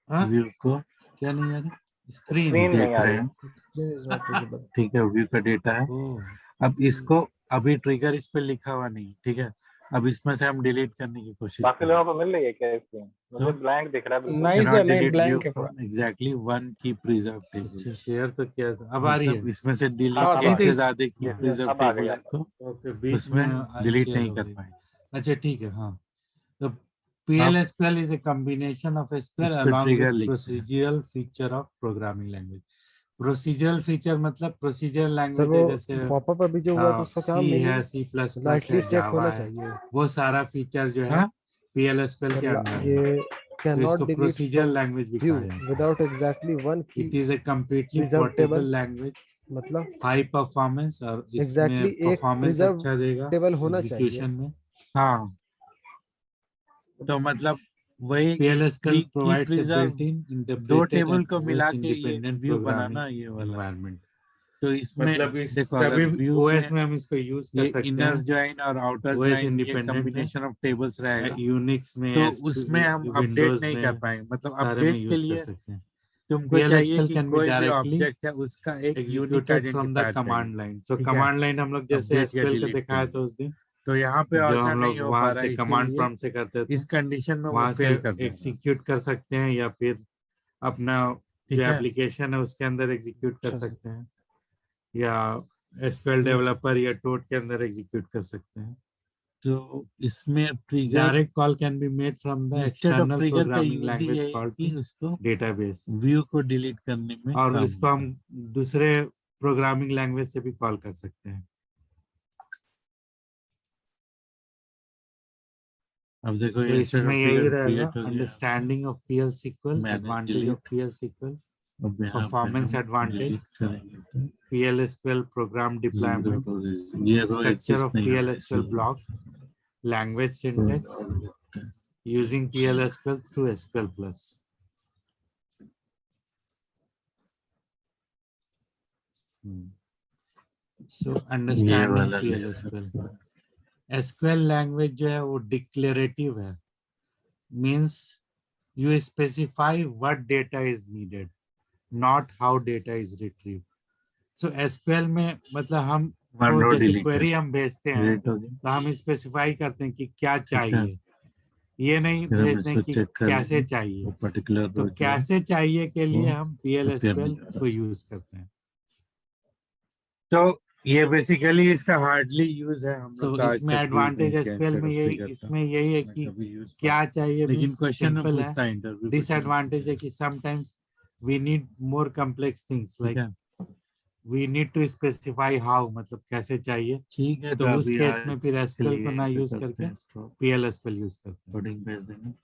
S2: हाँ,
S1: व्यू को क्या नहीं आ रहा,
S2: स्क्रीन
S4: स्क्रीन नहीं
S1: देख
S4: आ
S1: रहे
S4: रही।
S1: हैं,
S3: Screen is not visible।
S1: ठीक है। व्यू का डेटा है।
S2: ओ
S1: अब इसको अभी ट्रिगर इस पे लिखा हुआ नहीं, ठीक है। अब इसमें से हम डिलीट करने की कोशिश
S4: बाकी
S1: करें।
S4: लोगों को मिल रही है क्या स्क्रीन? मुझे
S1: तो
S4: ब्लैंक दिख रहा है बिल्कुल।
S5: नहीं
S1: cannot
S5: सर, नहीं,
S1: delete
S5: ब्लैंक
S1: view
S5: है पूरा।
S1: from exactly one key preserved table।
S2: अच्छा, शेयर तो किया था, अब आ रही
S1: मतलब
S2: है।
S1: इसमें से डिलीट
S4: हाँ, अब
S1: एक
S4: आ
S1: से
S4: रही
S1: ज्यादा की
S2: हाँ,
S1: प्रिजर्व
S4: अब आ
S1: टेबल
S4: गई,
S1: है
S4: अब
S1: तो
S2: ओके, बीच
S1: उसमें
S2: में
S1: डिलीट
S2: शेयर
S1: नहीं
S2: हो
S1: कर
S2: गई।
S1: पाएंगे।
S2: अच्छा, ठीक है, हाँ। तो
S1: अब
S2: PLSQL is a combination of
S1: इस
S2: SQL
S1: पे
S2: along
S1: ट्रिगर
S2: with
S1: लिखते हैं।
S2: procedural feature of programming language. Procedural feature मतलब procedural
S3: सर
S2: language
S3: वो
S2: है, जैसे
S3: पॉपअप अभी जो हुआ तो उसका क्या
S2: C
S3: मीनिंग?
S2: है, C++
S3: मतलब
S2: है,
S3: एटलीस्ट एक
S2: Java
S3: होना
S2: है,
S3: चाहिए।
S2: वो सारा फीचर जो है
S1: हाँ
S2: PLSQL के अंदर है।
S3: ये कैन
S2: तो
S3: नॉट
S2: इसको
S3: डिलीट
S2: प्रोसीजरल
S3: फ्रॉम
S2: लैंग्वेज भी
S3: व्यू
S2: कहा जाता है।
S3: विदाउट एग्जैक्टली वन की
S2: it is a completely
S3: preserve
S2: portable
S3: table,
S2: language,
S3: मतलब
S2: हाई परफॉर्मेंस, और इसमें
S3: एग्जैक्टली एक
S2: परफॉर्मेंस
S3: प्रिजर्व
S2: अच्छा देगा
S3: टेबल होना चाहिए।
S2: एग्जीक्यूशन में।
S1: हाँ, तो मतलब वही
S2: PLSQL
S1: की
S2: provides a
S1: प्रिजर्व
S2: built-in
S1: दो
S2: interpreted
S1: टेबल
S2: and
S1: को मिला
S2: OS
S1: के ये
S2: independent
S1: व्यू
S2: programming
S1: बनाना ये वाला।
S2: environment।
S1: तो इसमें
S2: मतलब इस
S1: देखो
S2: सभी
S1: अगर व्यू
S2: OS
S1: में
S2: में हम इसको यूज कर
S1: ये
S2: सकते
S1: इनर
S2: हैं।
S1: ज्वाइन और आउटर
S2: OS
S1: ज्वाइन ये
S2: इंडिपेंडेंट है,
S1: कॉम्बिनेशन ऑफ टेबल्स रहेगा,
S2: यूनिक्स में,
S1: तो उसमें हम अपडेट
S2: विंडोज
S1: नहीं कर
S2: में,
S1: पाएंगे। मतलब
S2: सारे में
S1: अपडेट के
S2: यूज कर
S1: लिए
S2: सकते हैं।
S1: तुमको चाहिए
S2: PLSQL
S1: कि
S2: can be
S1: कोई भी
S2: directly
S1: ऑब्जेक्ट है उसका एक unique
S2: executed from the
S1: identifier चाहिए,
S2: command line। So
S1: ठीक है,
S2: command line हम लोग जैसे
S1: अपडेट या
S2: SQL का
S1: डिलीट के
S2: दिखाया
S1: लिए।
S2: था उस दिन,
S1: तो यहाँ पे
S2: जो
S1: ऐसा
S2: हम
S1: नहीं
S2: लोग
S1: हो पा
S2: वहां
S1: रहा
S2: से
S1: है,
S2: कमांड
S1: इसीलिए
S2: प्रॉम्प्ट से करते थे,
S1: इस कंडीशन में वो
S2: वहां से
S1: फेल कर देगा,
S2: एग्जीक्यूट कर सकते हैं, या फिर अपना जो
S1: ठीक है।
S2: एप्लीकेशन है उसके अंदर एग्जीक्यूट कर
S3: अच्छा सर।
S2: सकते हैं, या SQL डेवलपर या टोड के अंदर एग्जीक्यूट कर सकते हैं।
S1: तो इसमें trigger
S2: direct call can be made from the
S1: instead of
S2: external
S1: trigger का
S2: प्रोग्रामिंग
S1: यूज ही
S2: लैंग्वेज
S1: ये है
S2: कॉल्ड
S1: कि उसको
S2: डेटाबेस,
S1: व्यू को डिलीट करने में
S2: और
S1: काम
S2: इसको
S1: होता है।
S2: हम दूसरे प्रोग्रामिंग लैंग्वेज से भी कॉल कर सकते हैं।
S1: अब देखो
S2: तो
S1: ये इंस्टेड
S2: इसमें
S1: ऑफ
S2: यही
S1: ट्रिगर
S2: रहेगा,
S1: क्रिएट हो गया,
S2: understanding of PL-SQL,
S1: manage
S2: advantage of
S1: delete.
S2: PL-SQL,
S1: अब यहाँ पे
S2: परफॉर्मेंस
S1: हम
S2: एडवांटेज,
S1: डिलीट करेंगे तो
S2: PL-SQL प्रोग्राम
S1: जीरो
S2: डिप्लॉयमेंट,
S1: रोज ये रो
S2: structure
S1: एग्जिस्ट
S2: of
S1: नहीं हो रहा है,
S2: PL-SQL
S1: इसीलिए
S2: block, language
S1: तो
S2: syntax, using PL-SQL through SQL+. So
S1: ये
S2: understanding
S1: वाला
S2: PL-SQL. SQL लैंग्वेज जो है वो डिक्लेरेटिव है, means you specify what data is needed, not how data is retrieved. So SQL में मतलब हम
S1: वन
S2: को
S1: रो
S2: जैसे
S1: डिलीट
S2: क्वेरी हम भेजते हैं
S1: डिलीट हो गया,
S2: तो हम स्पेसिफाई करते हैं कि क्या
S1: ठीक है।
S2: चाहिए, ये नहीं
S1: फिर हम
S2: भेजते हैं
S1: इसको
S2: कि
S1: चेक कर
S2: कैसे
S1: लेंगे,
S2: चाहिए।
S1: वो पर्टिकुलर
S2: तो
S1: रो जो है
S2: कैसे चाहिए के लिए
S1: वो
S2: हम
S1: appear
S2: PL-SQL
S1: नहीं कर
S2: को
S1: रहा।
S2: यूज करते हैं।
S1: तो ये बेसिकली इसका हार्डली यूज है, हम
S2: सो
S1: लोग तो आज
S2: इसमें
S1: तक यूज नहीं
S2: एडवांटेज
S1: किया
S2: SQL
S1: इंस्टेड
S2: में
S1: ऑफ
S2: यही,
S1: ट्रिगर का।
S2: इसमें यही है
S1: मैं
S2: कि
S1: कभी यूज
S2: क्या चाहिए,
S1: लेकिन
S2: मीन्स
S1: क्वेश्चन में
S2: सिंपल है।
S1: पूछता है इंटरव्यू,
S2: डिसएडवांटेज है कि sometimes we need more complex things,
S1: ठीक
S2: लाइक
S1: है,
S2: we need to specify how, मतलब कैसे चाहिए।
S1: ठीक है।
S2: तो उस
S1: अभी
S2: केस
S1: आज
S2: में फिर
S1: के
S2: SQL को
S1: लिए
S2: ना
S1: क्या
S2: यूज
S1: करते
S2: करके
S1: हैं, स्टॉप
S2: PL-SQL यूज करते हैं।
S1: कोडिंग भेज देंगे। मैं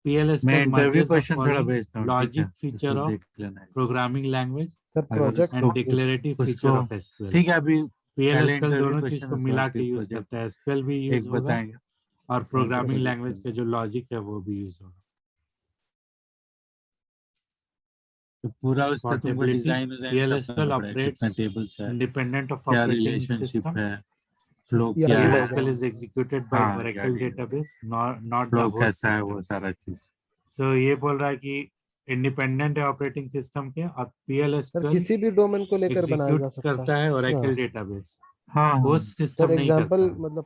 S2: PL-SQL
S1: interview
S2: merges the
S1: question थोड़ा
S2: following
S1: भेजता हूँ, ठीक है,
S2: logic feature
S1: इसको
S2: of
S1: देख लेना है।
S2: programming language
S3: सर
S1: अगर
S3: प्रोजेक्ट
S2: and
S1: उसको
S2: declarative feature
S1: उसको
S2: of SQL.
S1: ठीक है, अभी पहले
S2: PL-SQL
S1: इंटरव्यू
S2: दोनों चीज
S1: क्वेश्चन
S2: को
S1: है,
S2: मिला
S1: सॉल्व
S2: के यूज
S1: प्रोजेक्ट
S2: करता है, SQL भी यूज
S1: एक
S2: होगा
S1: बताएंगे,
S2: और
S1: कौन सा
S2: प्रोग्रामिंग
S1: प्रोजेक्ट
S2: लैंग्वेज का जो लॉजिक है वो भी यूज होगा।
S1: तो पूरा उसका तुमको
S2: Portability,
S1: डिजाइन डिजाइन सब
S2: PL-SQL
S1: करना पड़ेगा, कितना
S2: operates
S1: टेबल्स है,
S2: independent of
S1: क्या
S2: operating
S1: रिलेशनशिप
S2: system.
S1: है, फ्लो
S3: ये
S1: क्या
S3: आगे
S1: है,
S3: हो
S2: PL-SQL
S3: गया।
S2: is executed by
S1: हाँ
S2: Oracle database, not
S1: flow
S2: the host
S1: कैसा है, वो
S2: system.
S1: सारा चीज।
S2: So ये बोल रहा है कि इंडिपेंडेंट है ऑपरेटिंग सिस्टम के, और
S3: सर
S2: PL-SQL
S3: किसी भी डोमेन को लेकर बनाया
S2: एग्जीक्यूट
S3: जा सकता है।
S2: करता है
S3: हाँ
S2: Oracle डेटाबेस,
S1: हाँ
S2: होस्ट
S3: सर
S2: सिस्टम नहीं
S3: एग्जांपल
S2: करता है।
S3: मतलब